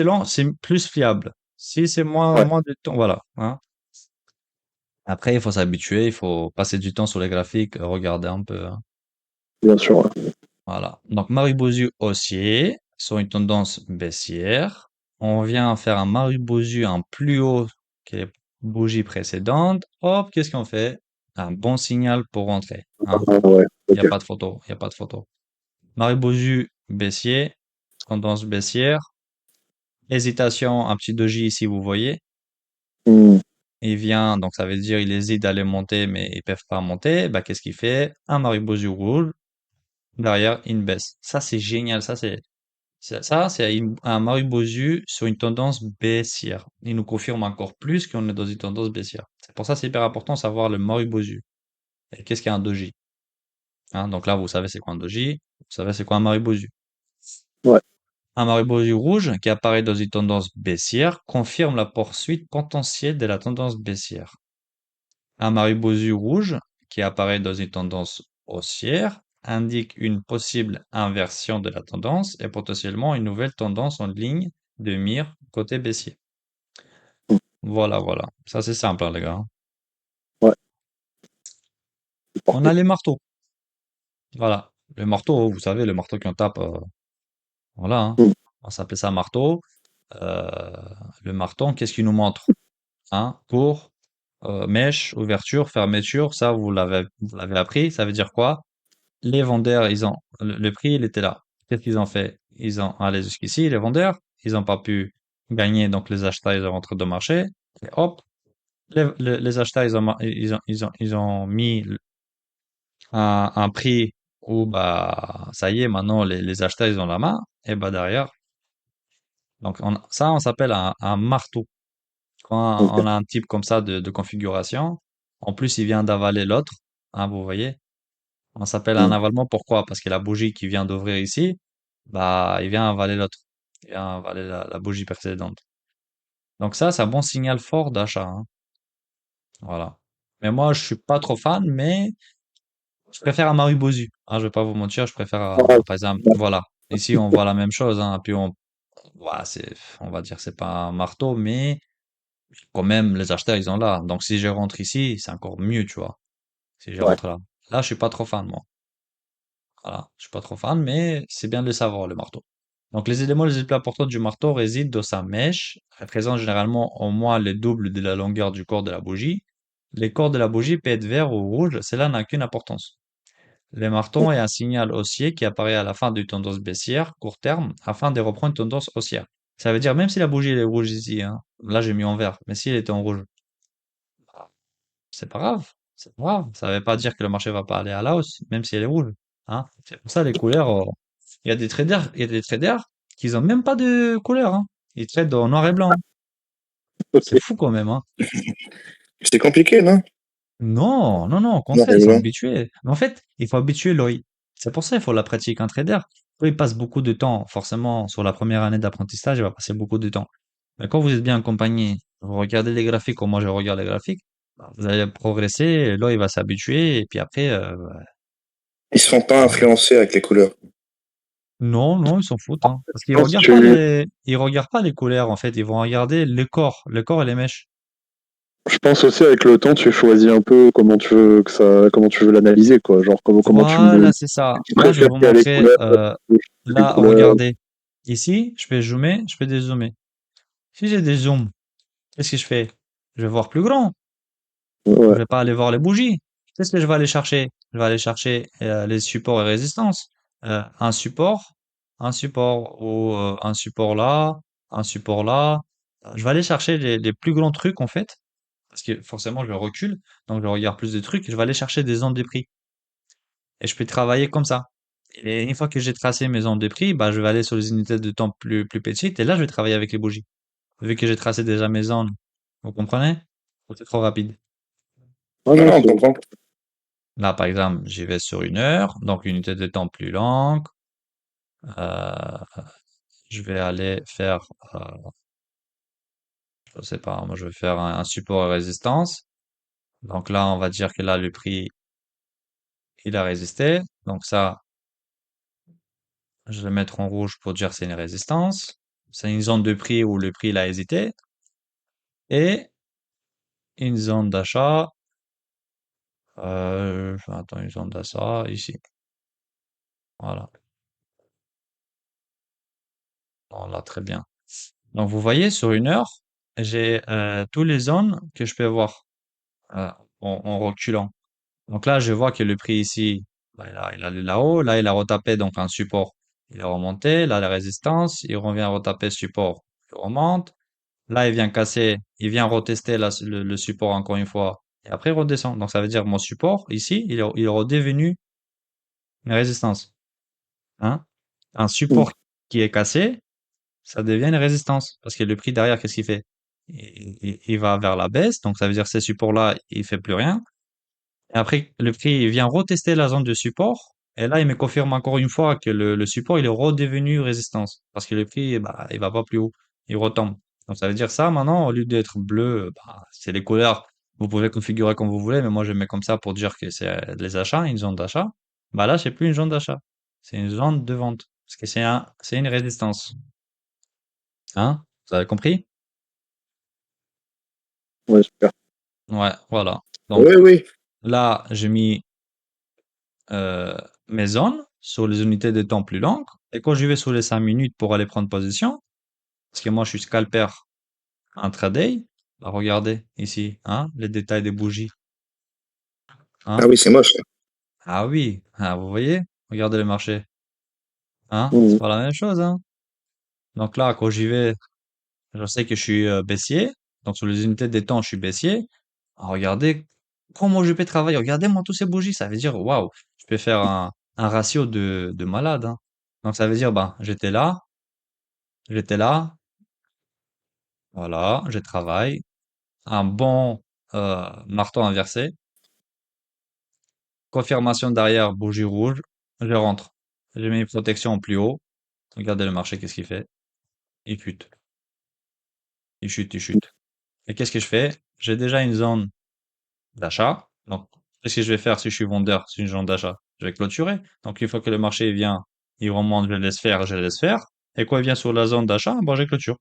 lent, c'est plus fiable. Si c'est ouais, moins de temps, voilà, hein. Après, il faut s'habituer, il faut passer du temps sur les graphiques, regarder un peu, hein. bien sûr. Ouais. Voilà. Donc, Marubozu haussier sur une tendance baissière. On vient faire un Marubozu en plus haut que les bougies précédentes. Hop, qu'est-ce qu'on fait? Un bon signal pour rentrer, hein. Ouais, Il n'y a ok. pas de photo, il n'y a pas de photo. Marubozu baissier, tendance baissière. Hésitation, un petit doji ici, vous voyez. Hmm, Il vient, donc ça veut dire il hésite d'aller monter, mais ils peuvent pas monter. Bah, qu'est-ce qu'il fait? Un Marubozu rouge. Derrière, une baisse. Ça, c'est génial. Un Marubozu sur une tendance baissière. Il nous confirme encore plus qu'on est dans une tendance baissière. C'est pour ça que c'est hyper important de savoir le Marubozu. Et qu'est-ce qu'est un doji? Hein, donc là, vous savez c'est quoi un doji. Vous savez c'est quoi un Marubozu. ouais. Un Marubozu rouge qui apparaît dans une tendance baissière confirme la poursuite potentielle de la tendance baissière. Un Marubozu rouge qui apparaît dans une tendance haussière indique une possible inversion de la tendance et potentiellement une nouvelle tendance en ligne de mire côté baissier. Hmm, Voilà, voilà. Ça, c'est simple, hein, les gars. ouais, c'est On parfait. a les marteaux. Voilà. Le marteau, vous savez, le marteau qu'on tape, voilà, hein. Hmm, On s'appelle ça marteau. Euh, le marteau, qu'est-ce qu'il nous montre? Hein? Pour, mèche, ouverture, fermeture, ça, vous l'avez appris. Ça veut dire quoi? Les vendeurs, le prix, il était là. Qu'est-ce qu'ils ont fait? Ils ont allé jusqu'ici, les vendeurs, ils n'ont pas pu gagner, donc les acheteurs, ils ont rentré dans le marché. Et hop, les acheteurs, ils ont mis un prix où, bah, ça y est, maintenant, les acheteurs, ils ont la main. Et bah, derrière, donc, ça, on s'appelle un marteau. Quand ok. on a un type comme ça de configuration, en plus, il vient d'avaler l'autre, hein, vous voyez. On s'appelle un Hmm, avalement, pourquoi? Parce que la bougie qui vient d'ouvrir ici, bah, il vient avaler l'autre. Il vient avaler la bougie précédente. Donc ça, c'est un bon signal fort d'achat, hein. Voilà. Mais moi, je suis pas trop fan, mais je préfère un Marubozu. Hein, je vais pas vous mentir, je préfère, ouais, par exemple, voilà. Ici, on voit la même chose, hein, puis voilà, on va dire, c'est pas un marteau, mais quand même, les acheteurs, ils ont là. Donc si je rentre ici, c'est encore mieux, tu vois. Si je ouais. rentre là. Là, je suis pas trop fan, moi. Voilà, je suis pas trop fan, mais c'est bien de le savoir, le marteau. Donc, les éléments les plus importants du marteau résident dans sa mèche, représentent généralement au moins le double de la longueur du corps de la bougie. Les corps de la bougie peuvent être vert ou rouge, cela n'a qu'une importance. Le marteau est un signal haussier qui apparaît à la fin d'une tendance baissière, court terme, afin de reprendre une tendance haussière. Ça veut dire, même si la bougie elle est rouge ici, hein, là j'ai mis en vert, mais si elle était en rouge, c'est pas grave, c'est pas grave. Ça veut pas dire que le marché va pas aller à la hausse, même si elle est rouge, hein. C'est pour ça les couleurs, il y a des traders qui ont même pas de couleur, hein. Ils tradent en noir et blanc. C'est Ok. fou quand même, hein. C'est compliqué, non? Non, non, non, au Non, contraire, mais ils sont blanc. habitués. Mais en fait, il faut habituer l'œil. C'est pour ça qu'il faut la pratique. Un trader, il passe beaucoup de temps. Forcément, sur la première année d'apprentissage, il va passer beaucoup de temps. Mais quand vous êtes bien accompagné, vous regardez les graphiques comme moi je regarde les graphiques, bah, vous allez progresser, l'œil va s'habituer, et puis après, Ils se font pas voilà. influencer avec les couleurs. Non, non, ils s'en foutent, hein. Parce qu'ils Je pense que regardent pas ils regardent pas les couleurs, en fait. Ils vont regarder le corps et les mèches. je pense aussi avec le temps, tu choisis un peu comment tu veux comment tu veux l'analyser, quoi. Genre comment Voilà, c'est ça. tu Là, je vais préfères vous qu'il y a les montrer, couleurs, les là, couleurs. regardez. Ici, je peux zoomer, je peux dézoomer. Si j'ai des zooms, qu'est-ce que je fais? Je vais voir plus grand. Je Ouais, vais pas aller voir les bougies. Qu'est-ce que je vais aller chercher? Je vais aller chercher les supports et résistances. Un support, ou un support là, un support là. Je vais aller chercher les plus grands trucs en fait, parce que forcément je recule, donc je regarde plus de trucs. Je vais aller chercher des zones de prix et je peux travailler comme ça. Et une fois que j'ai tracé mes zones de prix, bah je vais aller sur les unités de temps plus petites et là je vais travailler avec les bougies. Vu que j'ai tracé déjà mes zones, vous comprenez? Ou c'est trop rapide? ouais, Non, non, non, on comprend. Là, par exemple, j'y vais sur une heure, donc une unité de temps plus longue. Euh, je vais aller faire, je sais pas, moi je vais faire un support et résistance. Donc là, on va dire que là, le prix, il a résisté. Donc ça, je vais mettre en rouge pour dire c'est une résistance. C'est une zone de prix où le prix, il a hésité. Et une zone d'achat, attends, une zone d'achat ici. Voilà. Voilà, très bien. Donc vous voyez, sur une heure, j'ai tous les zones que je peux voir euh, en reculant. Donc là, je vois que le prix ici, bah, il allait là-haut. Là, il a retapé donc un support. Il est remonté. Là, la résistance. Il revient retaper support. Il remonte. Là, il vient casser. Il vient retester le support encore une fois. Et après, il redescend. Donc ça veut dire mon support ici, il est redevenu une résistance. Hein? Un Mm. support qui est cassé, ça devient une résistance. Parce que le prix derrière, qu'est-ce qu'il fait? Il va vers la baisse. Donc ça veut dire que ces supports-là, il fait plus rien. Et après, le prix il vient retester la zone de support. Et là, il me confirme encore une fois que le support, il est redevenu résistance. Parce que le prix, bah, il va pas plus haut. Il retombe. Donc, ça veut dire ça, maintenant, au lieu d'être bleu, bah, c'est les couleurs. Vous pouvez configurer comme vous voulez, mais moi, je mets comme ça pour dire que c'est les achats, une zone d'achat. Bah, là, c'est plus une zone d'achat. C'est une zone de vente. Parce que c'est une résistance. Hein? Vous avez compris? Ouais, super. Ouais, voilà. Donc, Oui, oui. là, j'ai mis euh, mes zones sur les unités de temps plus longues. Et quand je vais sur les 5 minutes pour aller prendre position, parce que moi je suis scalper intraday, bah regardez ici, hein, les détails des bougies, Ah hein. oui, c'est moche, ça. Ah oui, ah, vous voyez, regardez le marché, hein, c'est Mm. pas la même chose, hein. Donc là, quand j'y vais, je sais que je suis baissier, donc sur les unités de temps, je suis baissier. Ah, regardez comment je peux travailler, regardez-moi tous ces bougies, ça veut dire, waouh, je peux faire un ratio de malade, hein. Donc ça veut dire, bah, j'étais là, voilà, je travaille. Un bon marteau inversé. Confirmation derrière, bougie rouge. Je rentre. J'ai mis une protection au plus haut. Regardez le marché, qu'est-ce qu'il fait? Il chute. Il chute, il chute. Et qu'est-ce que je fais? J'ai déjà une zone d'achat. Donc, qu'est-ce que je vais faire si je suis vendeur? C'est une zone d'achat. Je vais clôturer. Donc, une fois que le marché vient, il remonte, je laisse faire, je laisse faire. Et quand il vient sur la zone d'achat, bon, je clôture.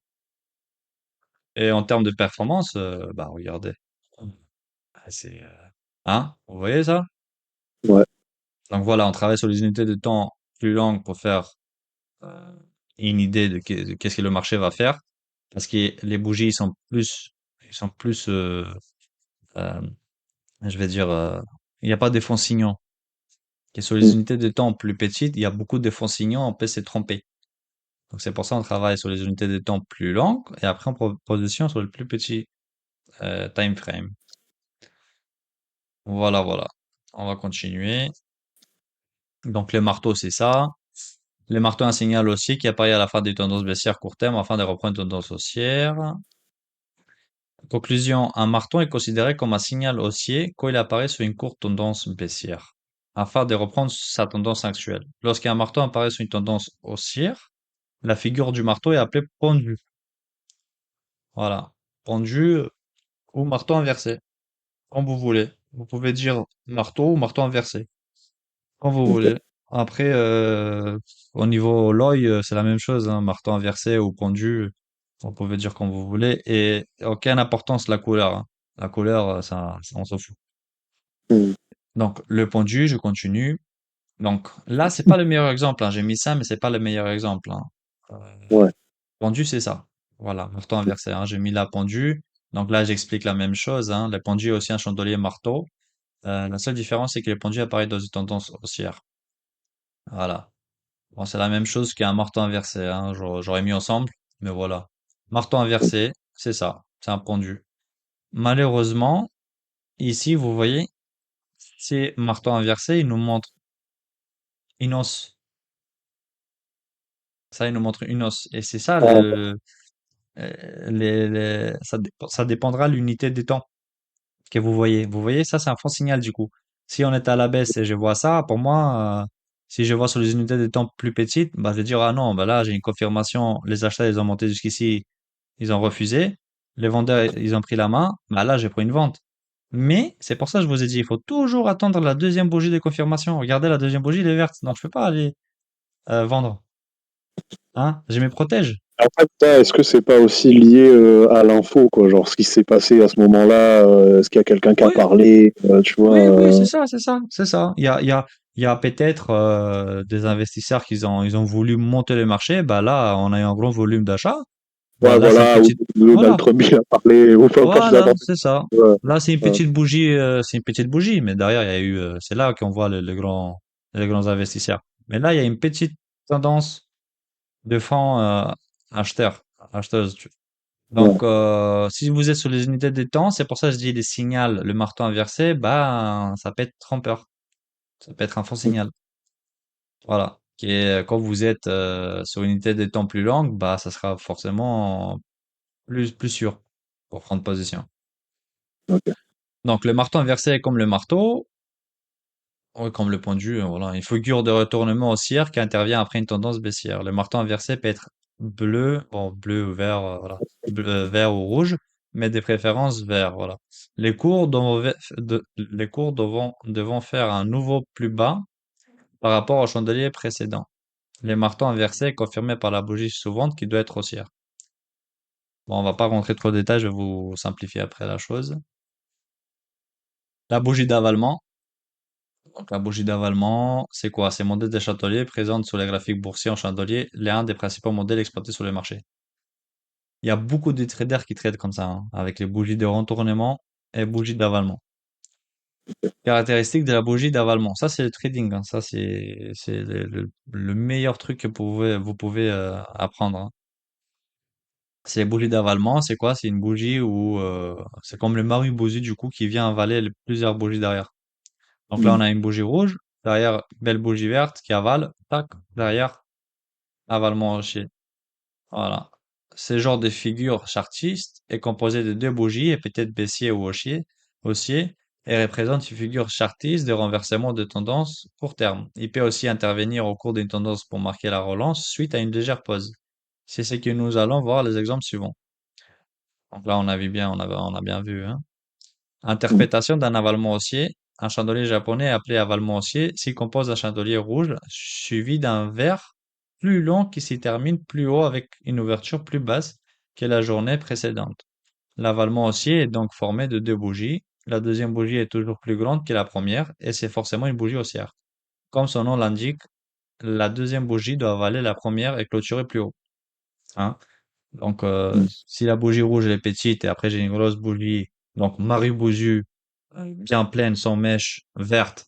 Et en termes de performance, bah, regardez. C'est, hein? Vous voyez ça? Ouais. Donc voilà, on travaille sur les unités de temps plus longues pour faire euh, une idée de qu'est-ce que le marché va faire. Parce que les bougies sont plus, euh, je vais dire, il n'y a pas de fonds signants. Et sur les Mm. unités de temps plus petites, il y a beaucoup de fonds signants, on peut se tromper. Donc c'est pour ça qu'on travaille sur les unités de temps plus longues et après on position sur le plus petit time frame. Voilà, voilà. On va continuer. Donc le marteau, c'est ça. Le marteau est un signal aussi qui apparaît à la fin des tendances baissières court terme afin de reprendre une tendance haussière. Conclusion, un marteau est considéré comme un signal haussier quand il apparaît sur une courte tendance baissière afin de reprendre sa tendance actuelle. Lorsqu'un marteau apparaît sur une tendance haussière, la figure du marteau est appelée pendu. Voilà. Pendu ou marteau inversé, comme vous voulez. Vous pouvez dire marteau ou marteau inversé. Quand vous Ok. voulez. Après, au niveau l'œil, c'est la même chose, hein, marteau inversé ou pendu, vous pouvez dire comme vous voulez, et aucune importance la couleur, hein. La couleur, on s'en fout. Mm. Donc, le pendu, je continue. Donc, là, c'est pas le meilleur exemple, hein. J'ai mis ça, mais c'est pas le meilleur exemple, hein. Ouais. Pendu, c'est ça. Voilà, marteau inversé, hein. J'ai mis la pendu. Donc là, j'explique la même chose, hein. Le pendu est aussi un chandelier marteau. La seule différence, c'est que le pendu apparaît dans une tendance haussière. Voilà. Bon, c'est la même chose qu'un marteau inversé, hein. J'aurais mis ensemble, mais voilà. Marteau inversé, c'est ça. C'est un pendu. Malheureusement, ici, vous voyez, c'est marteau inversé, il nous montre une hausse. Ça, il nous montre une hausse. Et c'est ça, Ah, ça dépendra de l'unité des temps que vous voyez. Vous voyez, ça, c'est un faux signal, du coup. Si on est à la baisse et je vois ça, pour moi, si je vois sur les unités de temps plus petites, bah, je vais dire, ah non, bah là, j'ai une confirmation, les achats, ils ont monté jusqu'ici, ils ont refusé. Les vendeurs, ils ont pris la main. Bah là, j'ai pris une vente. Mais c'est pour ça que je vous ai dit, il faut toujours attendre la deuxième bougie de confirmation. Regardez, la deuxième bougie, elle est verte, donc je peux pas aller vendre. Hein? Je me protège. Après, ça, est-ce que c'est pas aussi lié à l'info, quoi? Genre, ce qui s'est passé à ce moment-là, est-ce qu'il y a quelqu'un qui a Oui, parlé, tu vois? oui, oui, c'est ça, c'est ça, c'est ça. Il y a peut-être des investisseurs ils ont voulu monter le marché. Bah là, on a eu un grand volume d'achat. Bah Ouais, là, c'est une voilà, ou petite, Donald voilà, Trump il a parlé, ou pas je voilà, n'importe c'est ça. quoi. Là, Ouais, c'est une petite bougie, mais derrière, il y a eu, c'est là qu'on voit les grands investisseurs. Mais là, il y a une petite tendance de fonds acheteurs, acheteuses. ouais, Donc, si vous êtes sur les unités de temps, c'est pour ça que je dis les signaux, le marteau inversé, bah, ça peut être trompeur. Ça peut être un faux signal. Voilà. Qui est, quand vous êtes sur une unité de temps plus longue, bah, ça sera forcément plus sûr pour prendre position. ok. Donc, le marteau inversé est comme le marteau, ouais, comme le pendu, voilà. Une figure de retournement haussière qui intervient après une tendance baissière. Le marteau inversé peut être bleu, bon, bleu ou vert, voilà. Vert ou rouge, mais des préférences vert, voilà. Les cours devront faire un nouveau plus bas par rapport au chandelier précédent. Les marteaux inversés confirmés par la bougie suivante qui doit être haussière. Bon, on va pas rentrer trop de détails, je vais vous simplifier après la chose. La bougie d'avalement. Donc, la bougie d'avalement, c'est quoi? C'est un modèle de chandelier présente sur les graphiques boursiers en chandelier, l'un des principaux modèles exploités sur le marché. Il y a beaucoup de traders qui tradent comme ça, hein, avec les bougies de retournement et bougies d'avalement. Caractéristique de la bougie d'avalement. Ça, c'est le trading, hein. Ça, c'est le meilleur truc que vous pouvez apprendre, hein. C'est les bougies d'avalement. C'est quoi? C'est une bougie où c'est comme le Maru-Bougie du coup qui vient avaler plusieurs bougies derrière. Donc là, Hmm. on a une bougie rouge, derrière, belle bougie verte qui avale, tac, derrière, avalement haussier. Voilà. Ce genre de figure chartiste est composé de deux bougies et peut-être baissier ou haussier et représente une figure chartiste de renversement de tendance court terme. Il peut aussi intervenir au cours d'une tendance pour marquer la relance suite à une légère pause. C'est ce que nous allons voir les exemples suivants. Donc là, on a vu bien, on a bien vu, hein. Hmm. Interprétation d'un avalement haussier. Un chandelier japonais appelé avalement haussier s'y compose d'un chandelier rouge suivi d'un vert plus long qui s'y termine plus haut avec une ouverture plus basse que la journée précédente. L'avalement haussier est donc formé de deux bougies. La deuxième bougie est toujours plus grande que la première et c'est forcément une bougie haussière. Comme son nom l'indique, la deuxième bougie doit avaler la première et clôturer plus haut, hein. Donc, Hmm. si la bougie rouge elle est petite et après j'ai une grosse bougie, donc Marie-Bougie, bien pleine, sans mèche, verte,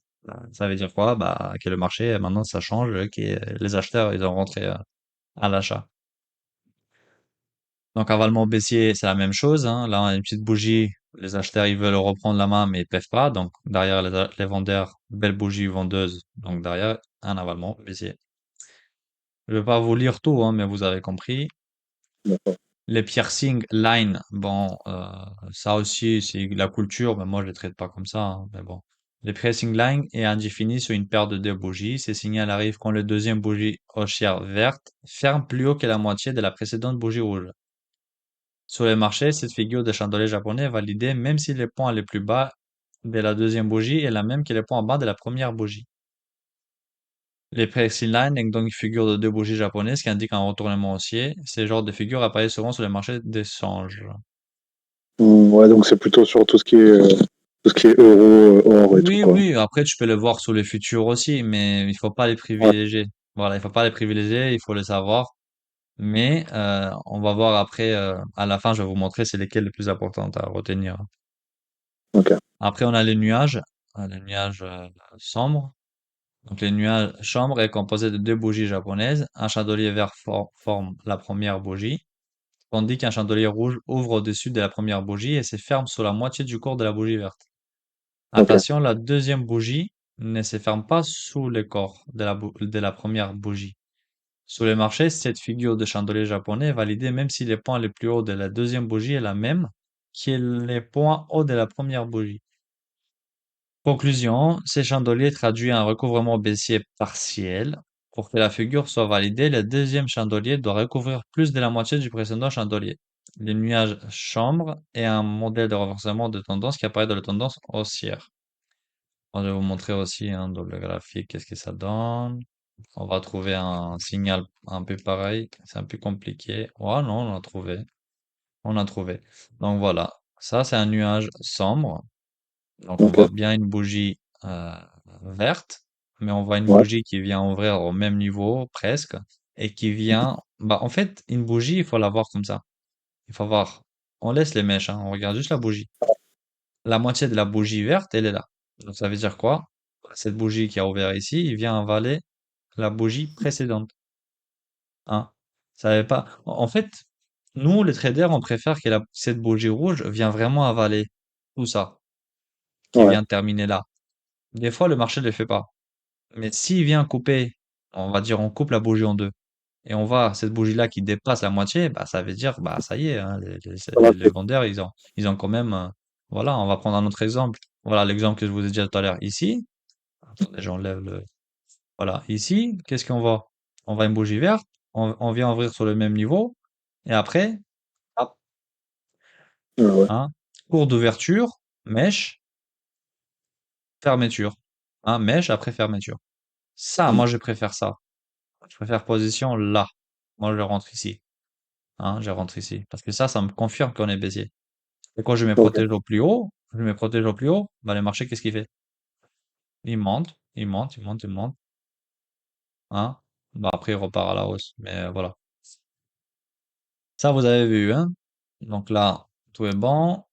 ça veut dire quoi? Bah, que le marché, maintenant, ça change, que les acheteurs, ils ont rentré à l'achat. Donc, avalement baissier, c'est la même chose, hein. Là, on a une petite bougie, les acheteurs, ils veulent reprendre la main, mais ils peuvent pas. Donc, derrière les vendeurs, belle bougie vendeuse. Donc, derrière, un avalement baissier. Je vais pas vous lire tout, hein, mais vous avez compris. D'accord. Les piercing line, bon, ça aussi, c'est la culture, mais moi, je les traite pas comme ça, hein, mais bon. Les piercing line est indéfini sur une paire de deux bougies. Ces signaux arrivent quand le deuxième bougie haussière verte ferme plus haut que la moitié de la précédente bougie rouge. Sur les marchés, cette figure de chandelier japonais est validée même si le point le plus bas de la deuxième bougie est la même que le point en bas de la première bougie. Les piercing line est donc une figure de deux bougies japonaises qui indique un retournement haussier. Ces genres de figures apparaissent souvent sur les marchés d'échange. Ouais, donc c'est plutôt sur tout ce qui est euro, or et tout, Oui, quoi. oui, après tu peux le voir sur le futur aussi, mais il faut pas les Ouais, privilégier. Voilà, il faut pas les privilégier, il faut les savoir. Mais on va voir après, à la fin, je vais vous montrer c'est lesquels les plus importants à retenir. ok, Après, on a les nuages sombres. Donc les nuages sombres est composé de deux bougies japonaises. Un chandelier vert forme la première bougie, tandis qu'un chandelier rouge ouvre au-dessus de la première bougie et se ferme sur la moitié du corps de la bougie verte. ok, Attention, la deuxième bougie ne se ferme pas sous le corps de la première bougie. Sur le marché, cette figure de chandelier japonais est validée même si les points les plus hauts de la deuxième bougie est la même que les points hauts de la première bougie. Conclusion, ces chandeliers traduit un recouvrement baissier partiel. Pour que la figure soit validée, le deuxième chandelier doit recouvrir plus de la moitié du précédent chandelier. les nuages chambres et un modèle de renversement de tendance qui apparaît dans la tendance haussière. Je vais vous montrer aussi dans le graphique qu'est-ce que ça donne. On va trouver un signal un peu pareil. C'est un peu compliqué. Oh non, on a trouvé. On a trouvé. Donc voilà. Ça, c'est un nuage sombre. Donc on Ok. voit bien une bougie verte, mais on voit une Ouais. bougie qui vient ouvrir au même niveau, presque, et qui vient. Bah, en fait, une bougie, il faut la voir comme ça. Il faut voir. On laisse les mèches, hein, on regarde juste la bougie. La moitié de la bougie verte, elle est là. Donc ça veut dire quoi? Cette bougie qui a ouvert ici, il vient avaler la bougie précédente. Hein? Ça avait pas. En fait, nous, les traders, on préfère que cette bougie rouge vient vraiment avaler tout ça, qui Ouais. vient terminer là. Des fois, le marché ne le fait pas. Mais s'il vient couper, on va dire, on coupe la bougie en deux, et on voit cette bougie-là qui dépasse la moitié, bah, ça veut dire, bah, ça y est, hein, Ça va, les vendeurs, ils ont quand même, voilà, on va prendre un autre exemple. Voilà, l'exemple que je vous ai dit tout à l'heure. Ici, attendez, j'enlève voilà, ici, qu'est-ce qu'on voit? On voit une bougie verte, on vient ouvrir sur le même niveau, et après, hop, ouais. hein, cours d'ouverture, mèche, fermeture. Hein, mèche après fermeture. Ça, Mm. moi, je préfère ça. Je préfère position là. Moi, je rentre ici. Hein, je rentre ici. Parce que ça me confirme qu'on est baissier. Et quand je me Ok. protège au plus haut, je me protège au plus haut, bah, le marché, qu'est-ce qu'il fait? Il monte, il monte, il monte, il monte. Hein? Bah, après, il repart à la hausse. Mais voilà. Ça, vous avez vu, hein? Donc là, tout est bon.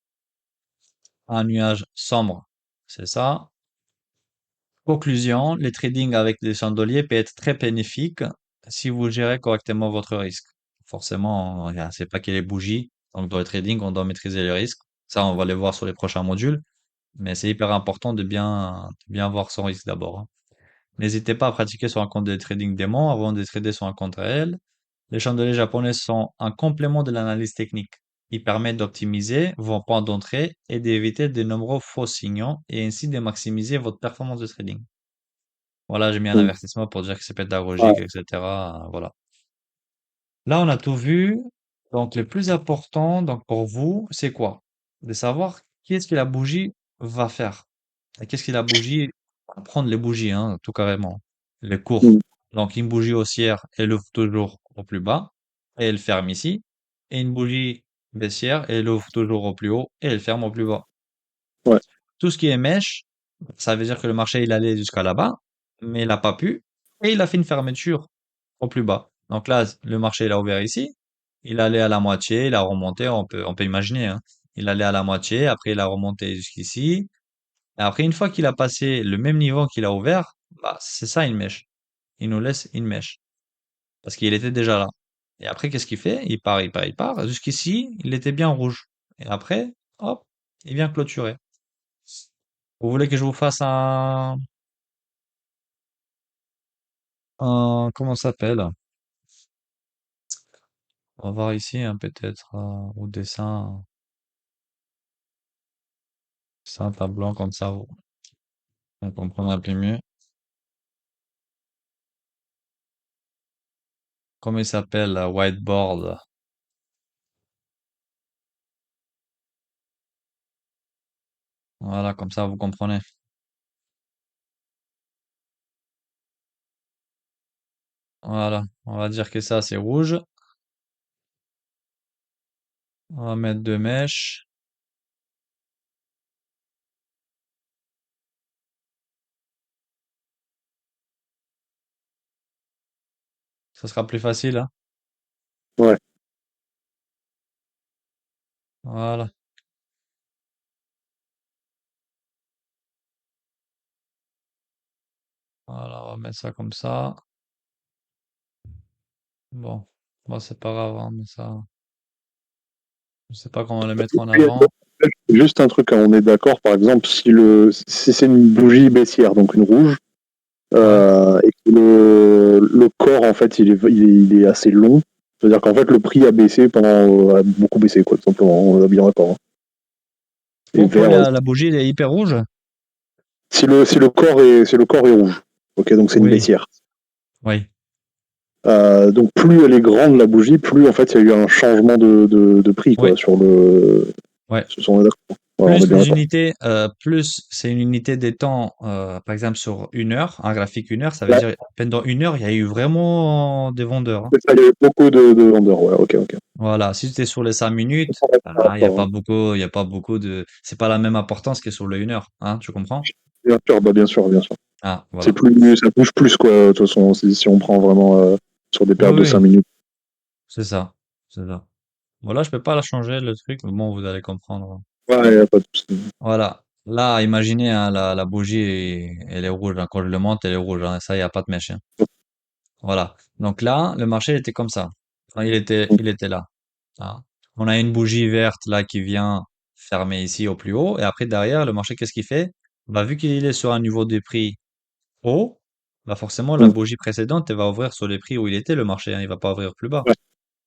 Un nuage sombre. C'est ça. Conclusion, les trading avec des chandeliers peut être très bénéfique si vous gérez correctement votre risque. Forcément, c'est pas qu'il y ait les bougies. Donc, dans le trading, on doit maîtriser les risques. Ça, on va les voir sur les prochains modules. Mais c'est hyper important de bien voir son risque d'abord. Hein. N'hésitez pas à pratiquer sur un compte de trading démon avant de trader sur un compte réel. Les chandeliers japonais sont un complément de l'analyse technique. Ils permettent d'optimiser vos points d'entrée et d'éviter de nombreux faux signaux et ainsi de maximiser votre performance de trading. Voilà, j'ai mis un Mm. avertissement pour dire que c'est pédagogique, Ouais. etc. Voilà. Là, on a tout vu. Donc, le plus important, donc, pour vous, c'est quoi? De savoir qu'est-ce que la bougie va faire. Et qu'est-ce que la bougie, prendre les bougies, hein, tout carrément. Les cours. Mm. Donc, une bougie haussière, elle ouvre toujours au plus bas et elle ferme ici. Et une bougie baissière, elle ouvre toujours au plus haut et elle ferme au plus bas. Ouais. Tout ce qui est mèche, ça veut dire que le marché, il allait jusqu'à là-bas, mais il n'a pas pu. Et il a fait une fermeture au plus bas. Donc là, le marché, il a ouvert ici. Il allait à la moitié, il a remonté, on peut imaginer, hein. Il allait à la moitié, après il a remonté jusqu'ici. Et après, une fois qu'il a passé le même niveau qu'il a ouvert, bah, c'est ça une mèche. Il nous laisse une mèche. Parce qu'il était déjà là. Et après, qu'est-ce qu'il fait? Il part, il part, il part. Jusqu'ici, il était bien rouge. Et après, hop, il vient clôturer. Vous voulez que je vous fasse comment ça s'appelle? On va voir ici, hein, peut-être, au dessin, c'est un tableau comme ça, on comprendra un peu mieux. Comment il s'appelle, whiteboard? Voilà, comme ça, vous comprenez. Voilà, on va dire que ça, c'est rouge. On va mettre deux mèches. Ça sera plus facile, hein. Ouais. Voilà, voilà, on va mettre ça comme ça. Bon, bon, c'est pas grave, hein, mais ça, je sais pas comment le mettre en Puis, avant. juste un truc, hein, on est d'accord, par exemple, si c'est une bougie baissière, donc une rouge, Ouais. et que le corps, en fait, il est assez long, c'est-à-dire qu'en fait, le prix a baissé a beaucoup baissé, quoi, tout simplement, on est bien d'accord. Hein. Et Pourquoi vers, la bougie, elle est hyper rouge? si le corps est rouge, ok, donc c'est une Oui, baissière. oui. Donc plus elle est grande la bougie, plus en fait il y a eu un changement de prix Oui, quoi sur le. ouais. On est d'accord. Ouais, on est Plus bien les d'accord. unités, plus c'est une unité des temps, par exemple sur une heure, un graphique une heure, ça veut Là, dire pendant une heure, il y a eu vraiment des vendeurs, hein. c'est ça, il y a eu beaucoup de vendeurs. Ouais, ok, ok. Voilà, si tu es sur les 5 minutes, Par il y a rapport, pas hein. beaucoup, il y a pas beaucoup de, c'est pas la même importance que sur le une heure, hein, tu comprends? Bien sûr, bah bien sûr, bien sûr. Ah, C'est voilà. plus, ça bouge plus quoi. De toute façon, si on prend vraiment sur des Oui, périodes de 5 oui, minutes. c'est ça, c'est ça. Voilà, je peux pas la changer, le truc, mais bon, vous allez comprendre. Ouais, y a pas de souci. Voilà. Là, imaginez, hein, la bougie, elle est rouge, hein. Quand je le monte, elle est rouge, hein. Ça, il y a pas de mèche, hein. Voilà. Donc là, le marché était comme ça. Enfin, il était là. Hein. On a une bougie verte là qui vient fermer ici au plus haut. Et après, derrière, le marché, qu'est-ce qu'il fait? Bah, vu qu'il est sur un niveau de prix haut, bah, forcément, la Mm. bougie précédente, elle va ouvrir sur les prix où il était, le marché, hein. Il va pas ouvrir plus bas. Ouais,